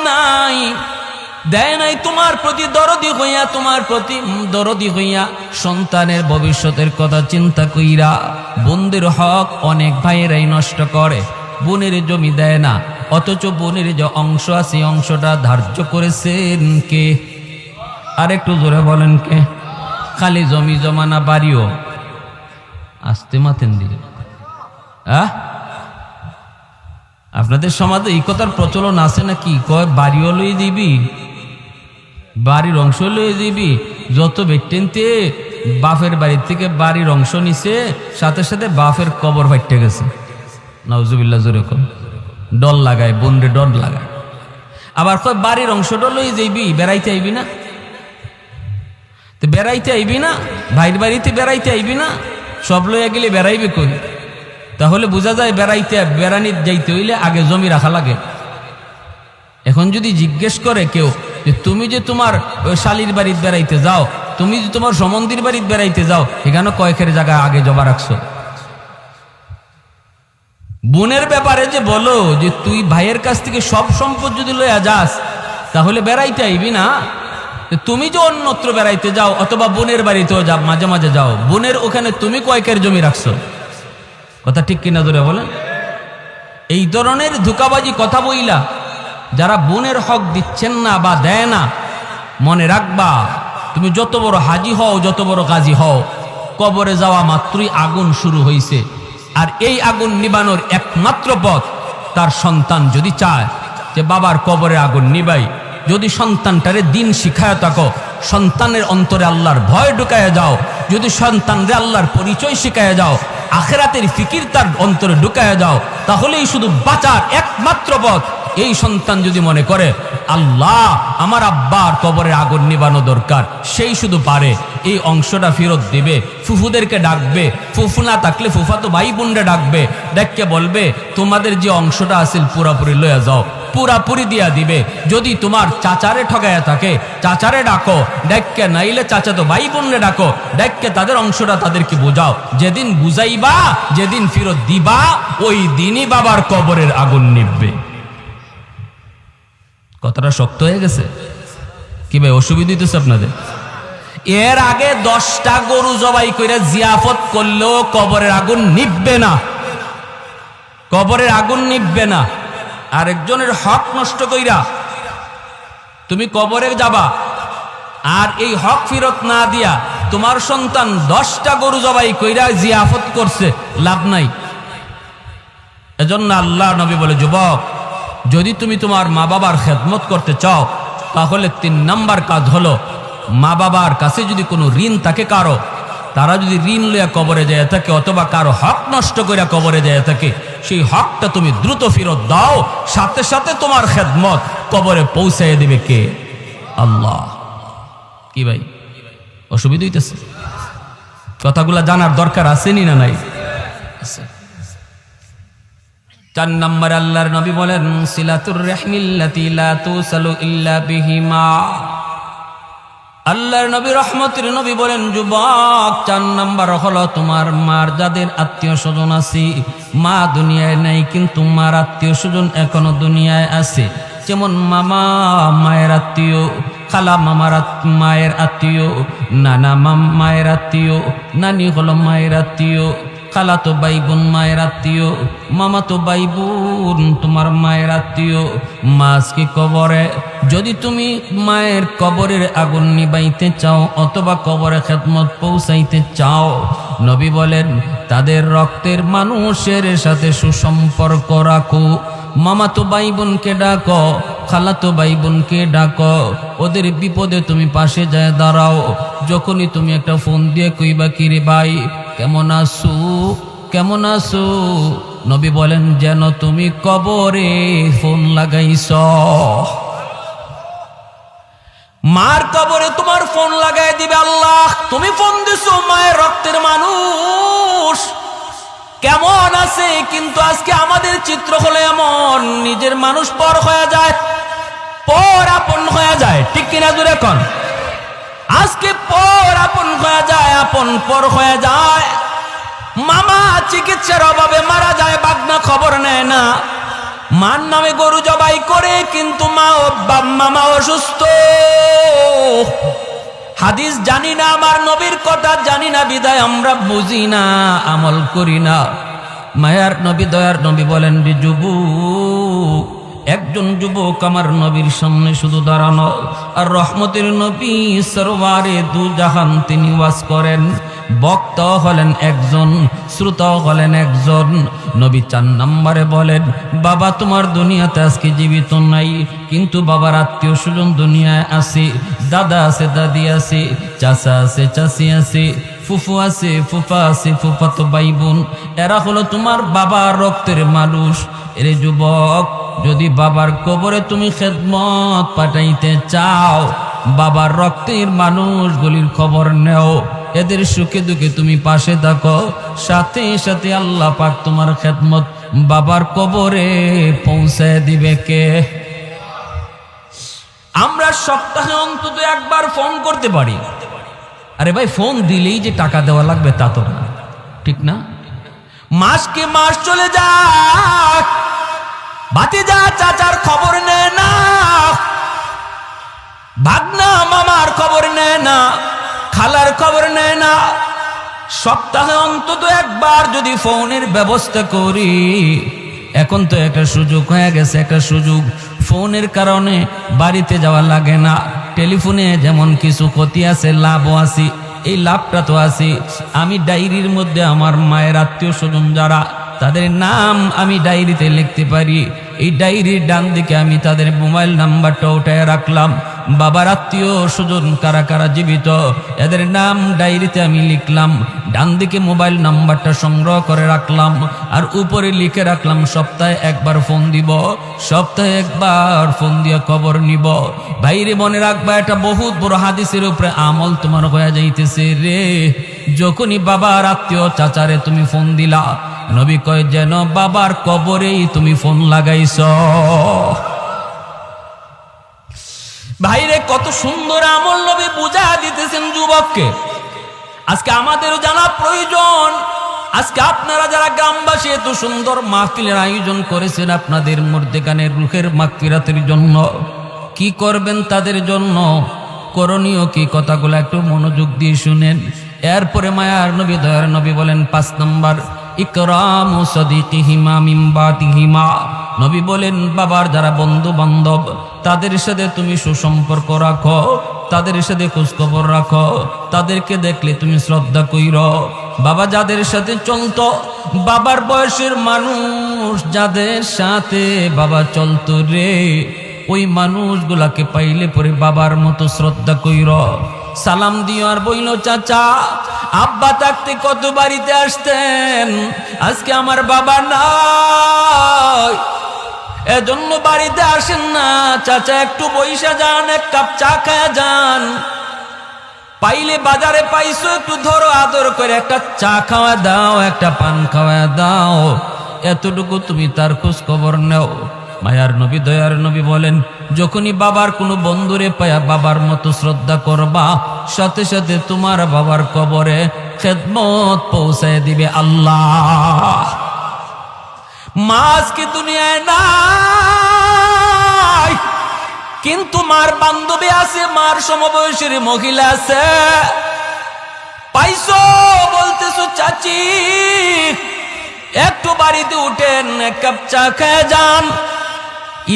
নাই তোমার প্রতি দরদি হইয়া, তোমার প্রতি দরদি হইয়া, সন্তানের ভবিষ্যতের কথা চিন্তা কইরা বোনদের হক অনেক ভাইয়েরাই নষ্ট করে। বোনের জমি দেয় না, অথচ বোনের যে অংশ আছে অংশটা ধার্য করেছেন কে? আর একটু জোরে বলেন কে? খালি জমি জমা না, বাড়িও। আসতে মাথেন দিকে আপনাদের সমাজে এই কথার প্রচলন আছে নাকি? কয় বাড়িও লই দিবি, বাড়ির অংশ লই দিবি। যত ব্যক্তিতে বাপের বাড়ির থেকে বাড়ির অংশ নিছে, সাথে সাথে বাপের কবর ফাইটে গেছে। নাউজুবিল্লাহ, জোরে কম। ডর লাগায়, বন্ডে ডর লাগায়। আবার কয় বাড়ির অংশটা লই যাইবি, বেড়াইতে আইবি না? তো বেড়াইতে আইবি না, ভাইয়ের বাড়িতে বেড়াইতে আইবি না, সব লইয়া গেলে বেড়াইবে কই? তাহলে বোঝা যায় বেড়ানি যাইতে হইলে আগে জমি রাখা লাগে। এখন যদি জিজ্ঞেস করে কেউ যে তুমি যে তোমার শালির বাড়িতে বেড়াইতে যাও, তুমি যে তোমার সমন্দির বাড়িতে বেড়াইতে যাও, এখানে কয়েকের জায়গা আগে জমা রাখছো? বোনের ব্যাপারে যে বলো যে তুই ভাইয়ের কাছ থেকে সব সম্পদ যদি লইয়া যাস, তাহলে বেড়াইতে আইবি না। তুমি যে অন্যত্র বেড়াইতে যাও অথবা বোনের বাড়িতেও যাও, মাঝে মাঝে যাও, বোনের ওখানে তুমি কয়েকের জমি রাখছো? কথা ঠিক কিনা ধরে বলেন? এই ধরনের ধোঁকাবাজি কথা বইলা যারা বোনের হক দিচ্ছেন না বা দেয় না, মনে রাখবা তুমি যত বড় হাজি হও, যত বড় গাজী হও, কবরে যাওয়া মাত্রই আগুন শুরু হইছে। আর এই আগুন নিবানোর একমাত্র পথ, তার সন্তান যদি চায় যে বাবার কবরে আগুন নিবাই, যদি সন্তানটারে দিন শিখায় থাকো, সন্তানের অন্তরে আল্লাহর ভয় ঢুকায় যাও, যদি সন্তানরে আল্লাহর পরিচয় শিখায় যাও, আখিরাতের ফিকির তার অন্তরে ঢুকায় যাও, তাহলেই শুধু বাঁচার একমাত্র পথ। এই সন্তান যদি মনে করে আল্লাহ আমার আব্বার কবরে আগুন নিবানো দরকার, সেই শুধু পারে এই অংশটা ফেরত দিবে, ফুফুদেরকে ডাকবে, ফুফু না থাকলে ফুফাতো ভাই বোনরা ডাকবে, ডাককে বলবে তোমাদের যে অংশটা আছিল পুরাপুরি লয়ে যাও, পুরাপুরি দিয়া দিবে। যদি তোমার চাচারে ঠগায়া থাকে, চাচারে ডাকো, ডাককে নাইলে চাচাতো ভাই বোনরে ডাকো, ডাককে তাদের অংশটা তাদেরকে বোঝাও। যেদিন বুঝাইবা, যেদিন ফেরত দিবা, ওই দিনই বাবার কবরের আগুন নিববে। কথাটা শক্ত হয়ে গেছে কি ভাই? অসুবিধা হইতেছে আপনাদের? এর আগে 10টা গরু জবাই করে জিয়াফত করলেও কবরের আগুন নিববে না, কবরের আগুন নিববে না। আরেকজনের হক নষ্ট কইরা তুমি কবরে যাবা, আর এই হক ফেরত না দিয়া তোমার সন্তান 10টা গরু জবাই কইরা জিয়াফত করছে, লাভ নাই। এজন্য আল্লাহ নবী বলে, যুবক যদি তুমি তোমার মা বাবার খেদমত করতে চাও, তাহলে 3 নাম্বার কাজ হলো, মা বাবার কাছে যদি কোনো ঋণ থাকে কারো, তারা যদি ঋণ লইয়া কবরে যায় থাকে অথবা কারো হক নষ্ট কইরা কবরে যায় থাকে, সেই হকটা তুমি দ্রুত ফেরত দাও, সাথে সাথে তোমার খেদমত কবরে পৌঁছাইয়া দিবে কে? আল্লাহ। কি ভাই অসুবিধা হইতেছে? কথাগুলা জানার দরকার আছে না নাই? আছে। 4 নম্বরে আল্লাহর নবী বলেন, সিলাতুর রাহমিল্লাতি লা তুসালু ইল্লা বিহিমা। আল্লাহর নবী রহমতের নবী বলেন, যুবক 4 নাম্বার হলো তোমার মার যাদের আত্মীয় স্বজন আছে, মা দুনিয়ায় নাই কিন্তু মার আত্মীয় স্বজন এখনো দুনিয়ায় আছে। যেমন মামা মায়ের আত্মীয়, খালা মামার মায়ের আত্মীয়, নানা মায়ের আত্মীয়, নানি হলো মায়ের আত্মীয়, খালাতো ভাই বোন মায়ের আত্মীয়, মামাতো ভাই বোন তোমার মায়ের আত্মীয়। মাছকে কবরে যদি তুমি মায়ের কবরের আগুন নিবাইতে চাও অথবা কবরে খেদমত পৌঁছাইতে চাও, নবী বলেন তাদের রক্তের মানুষের সাথে সুসম্পর্ক রাখো। মামাতো ভাই বোনকে ডাকো, খালাতো ভাই বোনকে ডাকো, ওদের বিপদে তুমি পাশে যায় দাঁড়াও। যখনই তুমি একটা ফোন দিয়ে কইবা কিরে ভাই কেমন আছো, কেমন আছো, নবী বলেন যেন তুমি কবরে ফোন লাগাইছ। মার কবরে তোমার ফোন লাগাই দিবে আল্লাহ। তুমি ফোন দিছো মায়ের রক্তের মানুষ কেমন আছে, কিন্তু আজকে আমাদের চিত্র হলো এমন, নিজের মানুষ পর হয়ে যায়, পর আপন হয়ে যায়। ঠিক কিনা জোরে কোন? আজকে পর আপন হয়ে যায়, আপন পর হয়ে যায়। মামা চিকিৎসার অভাবে মারা যায়, বাগনা খবর নেয় না। মার নামে গরু জবাই করে, কিন্তু মামা অসুস্থ। হাদিস জানি না, আমার নবীর কথা জানি না, বিদায় আমরা বুঝি না, আমল করি না। মায়ার নবী দয়ার নবী বলেন যে যুবক, একজন যুবক আমার নবীর সামনে শুধু দাঁড়ানো, আর রহমতের নবী সরওয়ারে দু জাহান তিনি ওয়াজ করেন। বক্তা হলেন একজন, শ্রোতা হলেন একজন। নবী 4 নম্বরে বলেন, বাবা তোমার দুনিয়াতে আজকে জীবিত নাই, কিন্তু বাবার আত্মীয় স্বজন দুনিয়ায় আছে, দাদা আছে, দাদি আছে, চাচা আছে, চাচি আছে, ফুফু আছে, ফুফা আছে, ফুফাতো ভাই বোন, এরা হলো তোমার বাবার রক্তের মানুষ। এরে যুবক, যদি বাবার কবরে তুমি খেদমত পাঠাইতে চাও, বাবার রক্তের মানুষগুলির খবর নেও, এদের সুখে দুঃখে তুমি পাশে থাকো, সাথে সাথে আল্লাহ পাক তোমার খেদমত বাবার কবরে পৌঁছায় দিবে কে? আমরা সপ্তাহে অন্তত একবার ফোন করতে পারি। আরে ভাই, ফোন দিলেই যে টাকা দেওয়া লাগবে তা তো না, ঠিক না? মাসকে মাস চলে যাক, ভাতিজা চাচার খবর নেয় না, ভাগনা মামার খবর নেয় না, খালার খবর নেয় না। সপ্তাহে অন্তত একবার যদি ফোনের ব্যবস্থা করি। এখন তো একটা সুযোগ হয়ে গেছে, একটা সুযোগ, ফোনের কারণে বাড়িতে যাওয়া লাগে না। টেলিফোনে যেমন কিছু ক্ষতি আছে, লাভও আছে। এই লাভটা তো আছে, আমি ডায়েরির মধ্যে আমার মায়ের আত্মীয় স্বজন যারা, তাদের নাম আমি ডায়েরিতে লিখতে পারি। এই ডায়েরির ডান দিকে আমি তাদের মোবাইল নাম্বারটা উঠায় রাখলাম। বাবার আত্মীয় স্বজন কারা কারা জীবিত, এদের নাম ডায়েরিতে আমি লিখলাম। ডান দিকে মোবাইল নাম্বারটা সংগ্রহ করে রাখলাম, আর উপরে লিখে রাখলাম সপ্তাহে একবার ফোন দিব, সপ্তাহে একবার ফোন দিয়ে খবর নিব। ভাইরে মনে রাখবা, এটা বহুত বড় হাদিসের উপরে আমল তোমার হয়ে যাইতেছে রে। যখনই বাবার আত্মীয় চাচারে তুমি ফোন দিলা, নবী কয় যেন বাবার কবরেই তুমি ফোন লাগাইছ। ভাইরে কত সুন্দর আমল নবী বুঝা দিতেছেন যুবককে। আজকে আমাদেরও জানা প্রয়োজন। আজকে আপনারা যারা গ্রামবাসী এত সুন্দর মাহফিলের আয়োজন করেছেন আপনাদের মধ্যেখানের রুহের মাগফিরাতের জন্য, কি করবেন তাদের জন্য, করণীয় কি কথাগুলো একটু মনোযোগ দিয়ে শুনেন। এরপরে মায়ার নবী দয়ার নবী বলেন 5 নম্বর, ইকরামু সাদিকিহিমা মিন বাতিহিমা। নবী বলেন বাবার যারা বন্ধু বান্ধব তাদের সাথে তুমি সুসম্পর্ক রাখো, তাদের সাথে খোঁজখবর রাখো, তাদেরকে দেখলে তুমি শ্রদ্ধা কইরো। বাবা যাদের সাথে চলতো, বাবার বয়সের মানুষ যাদের সাথে বাবা চলতো রে, ওই মানুষগুলাকে পাইলে পরে বাবার মতো শ্রদ্ধা কইরো, সালাম দিও। আর বইল চাচা আব্বা থাকতে কত বাড়িতে আসতেন, আজকে আমার বাবা নাই, এজন্য বাড়িতে আসেন না। চাচা একটু বইসা যান, এক কাপ চা খায়া যান, পাইলে বাজারে পাইছো একটু ধরো আদর করে একটা চা খাওয়া দাও, একটা পান খাওয়া দাও, এতটুকু তুমি তার খোঁজ খবর নেও। মায়ার নবী দয়ার নবী বলেন যখনই বাবার কোনো বন্ধুরে পায়া বাবার মতো শ্রদ্ধা করবা, সাথে সাথে তোমার বাবার কবরে খেদমত পৌঁছায় দিবে আল্লাহ। মা আজকে দুনিয়ায় নাই, কিন্তু মার বান্ধবী আছে, মার সমবয়সী মহিলা আছে, পাইছো বলতেছো চাচি একটু বাড়িতে উঠেন, এক কাপ চা খেয়ে যান।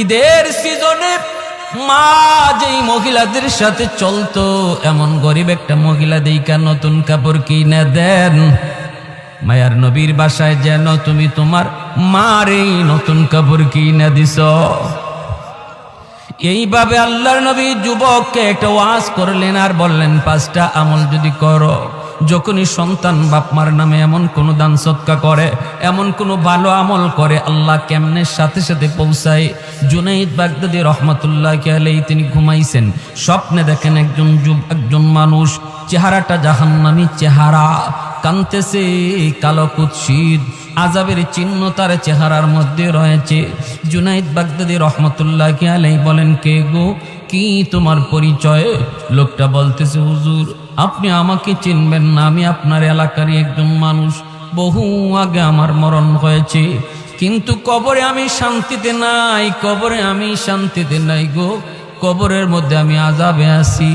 ঈদের সিজনে মা যেই মহিলাদের সাথে চলতো, এমন গরিব একটা মহিলা দেইকা নতুন কাপড় কিনে দেন। মায়ার নবীর বাসায় যেন তুমি তোমার মার এই নতুন কাপড় কিনে দিছ। এইভাবে আল্লাহর নবী যুবককে একটা ওয়াজ করলেন আর বললেন 5টা আমল যদি করো, যখনই সন্তান বাপ মার নামে এমন কোন দান সৎকা করে, এমন কোন ভালো আমল করে, আল্লাহ কেমনে সাথে সাথে পৌঁছায়। জুনাইদ বাগদাদী রহমতুল্লাহি আলাইহি তিনি ঘুমাইছেন, স্বপ্নে দেখেন একজন মানুষ, চেহারাটা জাহান্নামী চেহারা, কানতেছে, কালো কুৎসিত, আযাবের চিহ্ন তার চেহারার মধ্যে রয়েছে। জুনাইদ বাগদাদী রহমতুল্লাহি আলাইহি বলেন কে গো, কি তোমার পরিচয়? লোকটা বলতেছে হুজুর আপনি আমাকে চিনবেন না, আমি আপনার এলাকারই একজন মানুষ, বহু আগে আমার মরণ হয়েছে, কিন্তু কবরে আমি শান্তিতে নাই, কবরে আমি শান্তিতে নাই গো, কবরের মধ্যে আমি আযাবে আছি।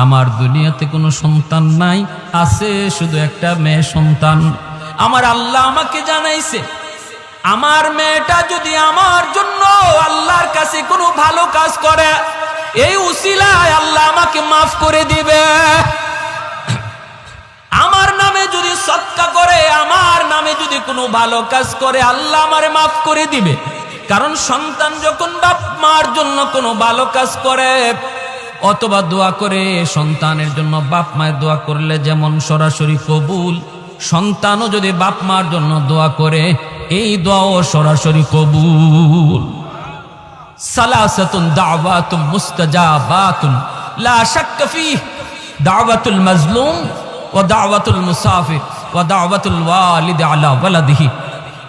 আমার দুনিয়াতে কোনো সন্তান নাই, আছে শুধু একটা মেয়ে সন্তান। আমার আল্লাহ আমাকে জানাইছে আমার মেয়েটা যদি আমার জন্য আল্লাহর কাছে কোনো ভালো কাজ করে, এই উসিলায় আল্লাহ আমাকে মাফ করে দিবে। আমার নামে যদি সদকা করে, আমার নামে যদি কোনো ভালো কাজ করে, আল্লাহ আমারে মাফ করে দিবে। কারণ সন্তান যখন বাপ মার জন্য কোনো ভালো কাজ করে অথবা দোয়া করে, সন্তানের জন্য বাপ মায়ের দোয়া করলে যেমন সরাসরি কবুল, সন্তানও যদি বাপ মার জন্য দোয়া করে এই দোয়াও সরাসরি কবুল। সালাসাতুন দাওয়াতুম মুস্তাজাবাতুন লা শাক্কা ফীহ, দাওয়াতুল মাজলুম ওয়া দাওয়াতুল মুসাফির ওয়া দাওয়াতুল ওয়ালিদ আলা ওয়ালাদিহি।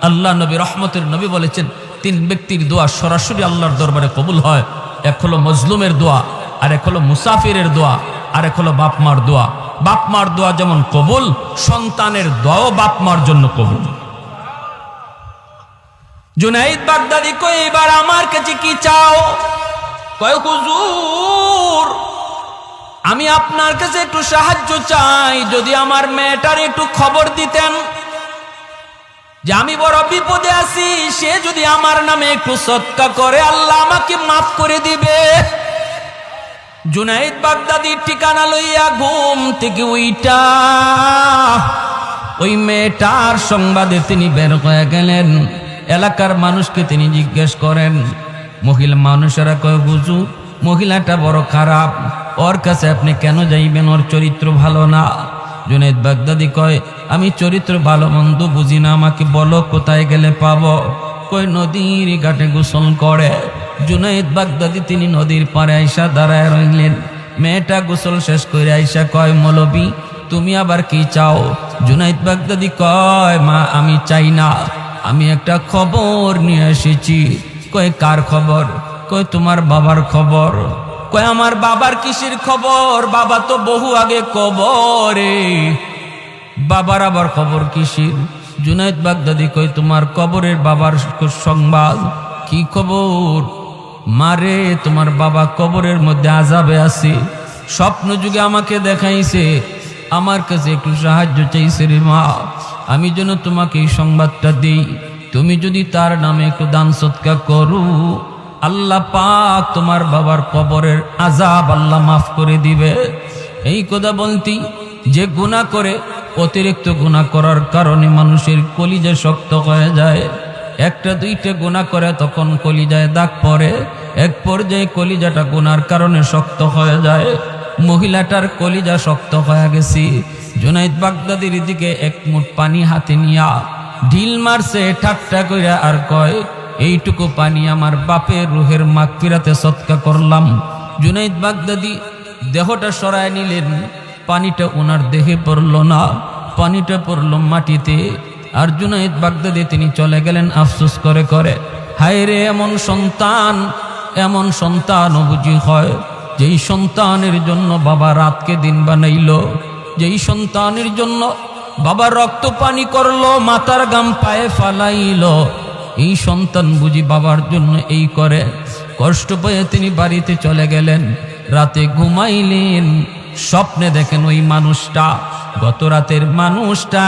আল্লাহ নবী রহমতের নবী বলেছেন 3 ব্যক্তির দোয়া সরাসরি আল্লাহর দরবারে কবুল হয়। এক হলো মজলুমের দোয়া, আর এক হলো মুসাফিরের দোয়া, আর এক হলো বাপ মার দোয়া। বাপ মার দোয়া যেমন কবুল, সন্তানের দোয়াও বাপ মার জন্য কবুল। জুনাইদ বাগদাদী কয় এবার আমার কাছে কি চাও? কয় হুজুর আমি আপনার কাছে একটু সাহায্য চাই, যদি আমার মেয়েটার একটু খবর দিতেন যে আমি বড় বিপদে আছি, সে যদি আমার নামে একটু সদকা করে আল্লাহ আমাকে মাফ করে দিবে। জুনাইদ বাগদাদির ঠিকানা লইয়া ঘুম থেকে উইটা ওই মেয়েটার সংবাদে তিনি বের হয়ে গেলেন। এলাকার মানুষকে তিনি জিজ্ঞেস করেন, মহিলা মানুষেরা কয় হুজুর মহিলাটা বড় খারাপ, ওর কাছে আপনি কেন যাইবেন, ওর চরিত্র ভালো না। জুনাইদ বাগদাদি কয় আমি চরিত্র ভালো মন্দ বুঝি না, আমাকে বলো কোথায় গেলে পাবো। কয় নদীর ঘাটে গোসল করে। জুনাইদ বাগদাদি তিনি নদীর পাড়ে আইসা দাঁড়ায় রইলেন। মেয়েটা গোসল শেষ করে আইসা কয় মৌলবি তুমি আবার কি চাও? জুনাইদ বাগদাদি কয় মা আমি চাই না, আমি একটা খবর নিয়ে এসেছি। কয় কার খবর? কয় তোমার বাবার খবর। কয় আমার বাবার কিসের খবর? বাবা তো বহু আগে কবরে। বাবার আবার খবর কিসের? জুনাইদ বাগদাদি কয় তোমার কবরের বাবার সংবাদ। কি খবর? মারে তোমার বাবা কবরের মধ্যে আযাবে আছে, স্বপ্ন যুগে আমাকে দেখাইছে, আমার কাছে একটু সাহায্য চাইছে রে মা, আমি যেন তোমাকে এই সংবাদটা দিই। তুমি যদি তার নামে একটু দান সদকা করো, আল্লাহ পাক তোমার বাবার কবরের আযাব আল্লাহ মাফ করে দিবে। এই কথা বলতি যে গুনাহ করে, অতিরিক্ত গুনাহ করার কারণে মানুষের কলিজা শক্ত হয়ে যায়। একটা দুইটা গুনাহ করে তখন কলিজায় দাগ পড়ে, এক পর্যায়ে কলিজাটা গুনার কারণে শক্ত হয়ে যায়। মহিলাটার কলিজা শক্ত হয়ে গেছে। জুনাইদ বাগদাদির দিকে এক মুঠ পানি হাতে নিয়া ঢিল মারছে ঠাট্টা কইরা, আর কয় এইটুকু পানি আমার বাপের রুহের মাগফিরাতে সদকা করলাম। জুনাইদ বাগদাদি দেহটা সরায় নিলেন, পানিটা ওনার দেহে পড়ল না, পানিটা পড়ল মাটিতে। আর জুনাইদ বাগদাদি তিনি চলে গেলেন আফসোস করে করে, হায় রে এমন সন্তান বুঝি হয় যেই সন্তানের জন্য বাবা রাতকে দিন বানাইল, যেই সন্তানের জন্য বাবা রক্ত পানি করলো, মাথার গাম পায়ে ফালাইল, এই সন্তান বুঝি বাবার জন্য এই করে। কষ্ট পেয়ে তিনি বাড়িতে চলে গেলেন, রাতে ঘুমাইলেন, স্বপ্নে দেখেন ওই মানুষটা, গত রাতের মানুষটা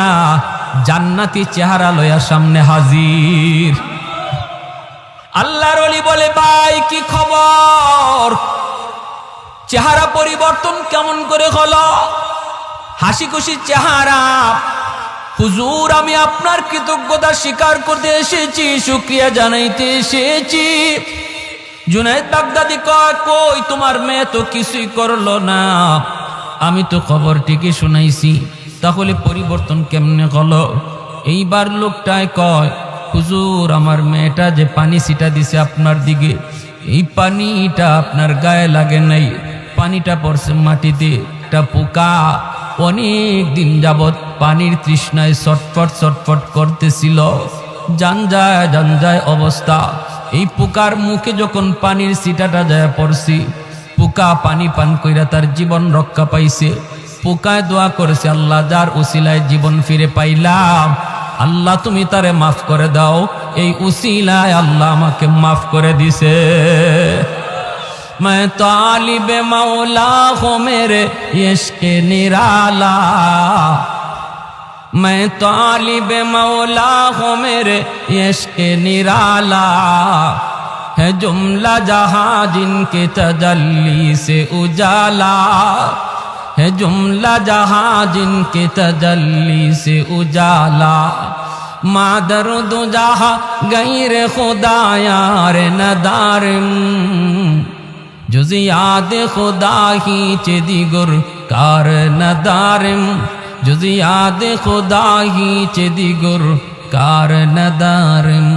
জান্নাতি চেহারা লয়া সামনে হাজির। আল্লাহর ওলি বলে ভাই কি খবর? চেহারা পরিবর্তন কেমন করে হলো? হাসি খুশি চেহারা। হুজুর আমি আপনার কৃতজ্ঞতা স্বীকার করতে এসেছি, শুকরিয়া জানাইতে এসেছি। জুনাইদ বাগদাদি কয় কই তোমার মেয়ে তো কিছুই করলো না, আমি তো খবর ঠিকই শুনাইছি, তাহলে পরিবর্তন কেমনে হলো? এইবার লোকটায় কয় হুজুর আমার মেয়েটা যে পানি ছিটা দিছে আপনার দিকে, এই পানিটা আপনার গায়ে লাগে নাই, পানিটা পড়ছে মাটিতে। একটা পোকা অনেক দিন যাবৎ পানির তৃষ্ণায় ছটফট করতেছিল, জানজায় অবস্থা। এই পোকার মুখে যখন পানির ছিটাটা যায় পড়ছি, পোকা পানি পান কইরা তার জীবন রক্ষা পাইছে। পোকায় দোয়া করেছে আল্লাহ যার উসিলায় জীবন ফিরে পাইলাম, আল্লাহ তুমি তারে মাফ করে দাও। এই উসিলায় আল্লাহ আমাকে মাফ করে দিছে। मैं तालिब मौला हूँ मेरे इश्क निराला, मैं तालिब मौला हूँ मेरे इश्क निराला, है जुमला जहाँ जिनके तजल्ली से उजाला, है जुमला जहाँ जिनके तजल्ली से उजाला, मादर दो जहाँ गैर खुदा यार नदारम, जुज़ याद खुदा ही चे दिगर कार नदारम, जुज़ याद खुदा ही चे दिगर कार नदारम।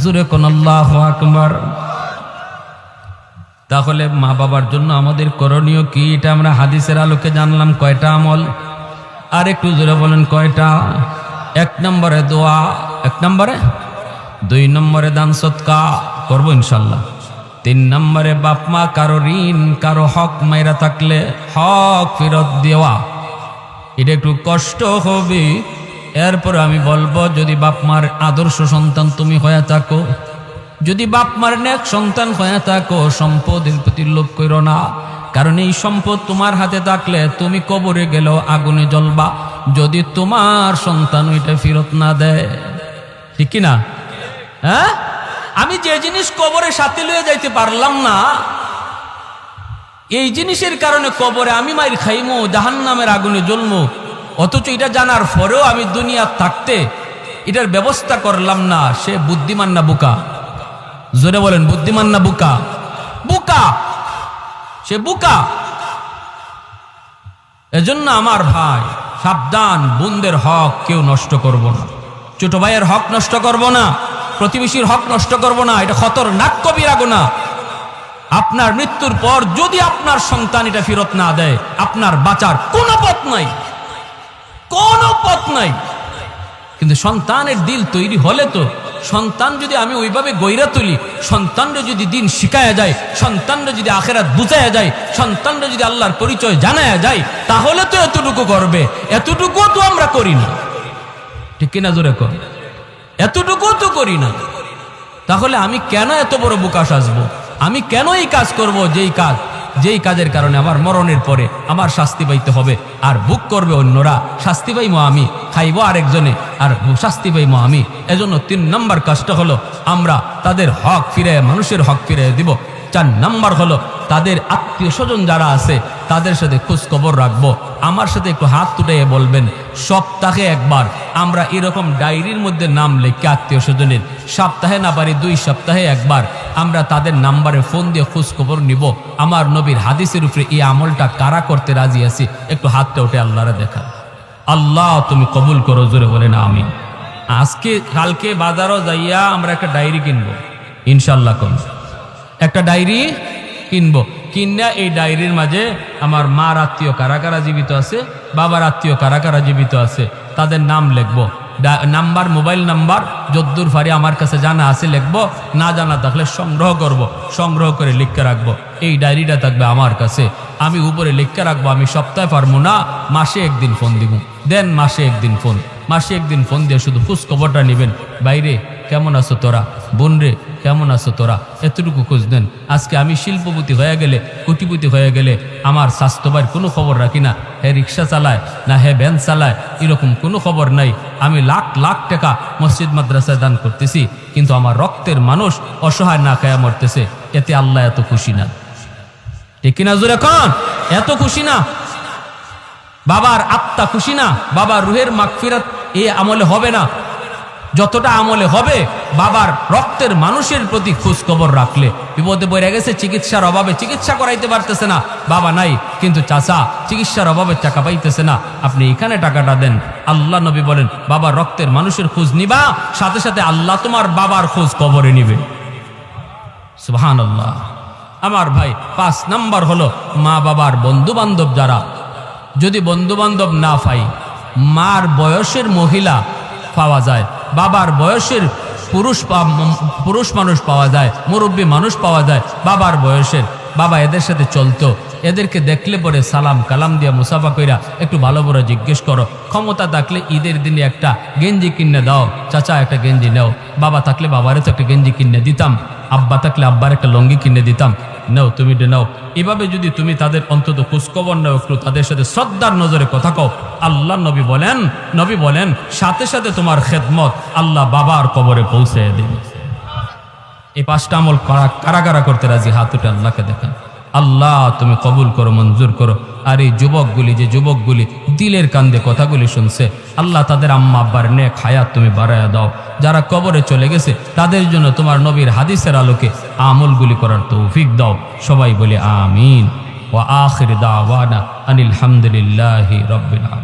जुरे कोन আল্লাহু আকবার। তাহলে মা বাবার জন্য আমাদের করণীয় কি, এটা আমরা হাদিসের আলোকে জানলাম। কয়টা আমল? আর একটু জোরে বলেন কয়টা? 1 নম্বরে দোয়া, 1 নম্বরে, 2 নম্বরে দান সদকা করবো ইনশাল্লাহ, 3 নম্বরে বাপ মা কারো ঋণ কারো হক মাইরা থাকলে হক ফেরত দেওয়া। এটা একটু কষ্ট হবে, এরপর আমি বলবো যদি বাপ মার আদর্শ সন্তান তুমি হয়ে থাকো, যদি বাপ মার নেক সন্তান হয়ে থাকো, সম্পদের প্রতি লোভ করো না, কারণ এই সম্পদ তোমার হাতে থাকলে তুমি কবরে গেলেও আগুনে জ্বলবা যদি তোমার সন্তান ওইটা ফেরত না দেয়। ঠিক কিনা? হ্যাঁ, আমি যে জিনিস কবরে সাথে লয়ে যাইতে পারলাম না, এই জিনিসের কারণে কবরে আমি মাইর খাইমো, জাহান্নামের আগুনে জ্বলমো, অথচ এটা জানার পরেও আমি দুনিয়া থাকতে এটার ব্যবস্থা করলাম না, সে বুদ্ধিমান না বোকা? জোরে বলেন, বুদ্ধিমান না বোকা? বোকা, সে বোকা। এজন্য আমার ভাই সাবধান, বোনদের হক কেউ নষ্ট করব না, ছোট ভাইয়ের হক নষ্ট করব না, প্রতিবেশীর হক নষ্ট করব না। এটা খতরনাক কবিরা গুনাহ। আপনার মৃত্যুর পর যদি আপনার সন্তান এটা ফেরত না দেয়, আপনার বাঁচার কোনো পথ নাই, কোনো পথ নাই। কিন্তু সন্তানের দিল তৈরি হলে তো, সন্তান যদি আমি ওইভাবে গইরা তুলি, সন্তানরা যদি দিন শিখায়া যায়, সন্তানরা যদি আখেরাত বুঝায়া যায়, সন্তানরা যদি আল্লাহর পরিচয় জানায়া যায়, তাহলে তো এতটুকু করবে। এতটুকু তো আমরা করি না, ঠিক কিনা জোরে কর? এতটুকু তো করি না। তাহলে আমি কেন এত বড় বোকা সাজবো? আমি কেন এই কাজ করব যেই কাজের কারণে আমার মরণের পরে আমার শাস্তি পাইতে হবে, আর ভোগ করবে অন্যরা, শাস্তি পাইমো আমি, খাইবো আরেকজনে, আর শাস্তি পাইমো আমি। এজন্য 3 নম্বর কাজটা হলো আমরা তাদের হক ফিরে, মানুষের হক ফিরে দিব। 4 নম্বর হলো তাদের আত্মীয় স্বজন যারা আছে তাদের সাথে খোঁজ খবর রাখবো। আমার সাথে একটু হাত তুটাইয়ে বলবেন, সপ্তাহে একবার আমরা এরকম ডায়েরির মধ্যে নাম লিখে আত্মীয় স্বজনের, সপ্তাহে না পারি 2 সপ্তাহে একবার আমরা তাদের নাম্বারে ফোন দিয়ে খোঁজ খবর নিব। আমার নবীর হাদিসের উপরে এই আমলটা কারা করতে রাজি আছি? একটু হাতটা উঠে আল্লাহরে দেখা। আল্লাহ তুমি কবুল করো, জোরে বলে না আমি। আজকে কালকে বাজারও যাইয়া আমরা একটা ডায়েরি কিনবো ইনশাল্লাহ। কোন একটা ডায়েরি কিনবো, কিনা এই ডায়েরির মাঝে আমার মার আত্মীয় কারা কারা জীবিত আছে, বাবার আত্মীয় কারা কারা জীবিত আছে, তাদের নাম লিখবো, নাম্বার, মোবাইল নাম্বার যদ্দূর ফারি আমার কাছে জানা আছে লিখবো, না জানা থাকলে সংগ্রহ করব, সংগ্রহ করে লিখে রাখবো। এই ডায়েরিটা থাকবে আমার কাছে, আমি উপরে লিখে রাখবো। আমি সপ্তাহে পারবো না, মাসে একদিন ফোন দিব। দেন মাসে একদিন ফোন, মাসে একদিন ফোন দিয়ে শুধু খোঁজ খবরটা নেবেন। বাইরে কেমন আছো তোরা, বোন রে কেমন আছো তোরা, এতটুকু খোঁজ দেন। আজকে আমি শিল্পপতি হয়ে গেলে, কোটিপতি হয়ে গেলে আমার স্বাস্থ্যবাইয়ের কোনো খবর রাখি না। হে রিক্সা চালায় না হে ভ্যান চালায়, এরকম কোনো খবর নাই। আমি লাখ লাখ টাকা মসজিদ মাদ্রাসায় দান করতেছি, কিন্তু আমার রক্তের মানুষ অসহায় না খায়া মরতেছে, এতে আল্লাহ এত খুশি না। ঠিক কিনা জোরে কোন? এত খুশি না। বাবার আত্মা খুশি না, বাবার রুহের মাগফিরাত এই আমলে হবে না যতটা আমলে হবে বাবার রক্তের মানুষের প্রতি খোঁজ খবর রাখলে। বিপদে পড়ে গেছে, চিকিৎসার অভাবে চিকিৎসা করাইতে পারতেছে না, বাবা নাই কিন্তু চাচা চিকিৎসার অভাবে টাকা পাইতেছে না, আপনি এখানে টাকাটা দেন। আল্লাহ নবী বলেন, বাবার রক্তের মানুষের খোঁজ নিবা, সাথে সাথে আল্লাহ তোমার বাবার খোঁজ খবরে নিবে। সুবহানাল্লাহ। আমার ভাই 5 নম্বর হলো মা বাবার বন্ধু বান্ধব যারা, যদি বন্ধু বান্ধব না পাই, মার বয়সের মহিলা পাওয়া যায়, বাবার বয়সের পুরুষ মানুষ পাওয়া যায়, মুরব্বী মানুষ পাওয়া যায় বাবার বয়সের, বাবা এদের সাথে চলতো, এদেরকে দেখলে পরে সালাম কালাম দিয়া মুসাফা কইরা একটু ভালো করে জিজ্ঞেস করো। ক্ষমতা থাকলে ঈদের দিনে একটা গেঞ্জি কিনে দাও, চাচা একটা গেঞ্জি নাও, বাবা থাকলে বাবারে তো একটা গেঞ্জি কিনে দিতাম, আব্বা থাকলে আব্বার একটা লঙ্গি কিনে দিতাম, নাও তুমি নাও। এভাবে যদি তুমি তাদের অন্তত খোঁজখবর নাও, একটু তাদের সাথে শ্রদ্ধার নজরে কথা কও, আল্লাহ নবী বলেন সাথে সাথে তোমার খেদমত আল্লাহ বাবার কবরে পৌঁছে দেবে। এই 5টা আমল কারা কারা করতে রাজি? হাত উঠে আল্লাহকে দেখান। আল্লাহ তুমি কবুল করো, মঞ্জুর করো। আর এই যুবকগুলি দিলের কান্দে কথাগুলি শুনছে, আল্লাহ তাদের আম্মা আব্বার নেক হায়াত তুমি বাড়ায়া দাও। যারা কবরে চলে গেছে তাদের জন্য তোমার নবীর হাদিসের আলোকে আমলগুলি করার তৌফিক দাও। সবাই বলে আমিন। ওয়া আখির দাওয়ানা আনিল হামদুলিল্লাহি রাব্বিল আলামিন।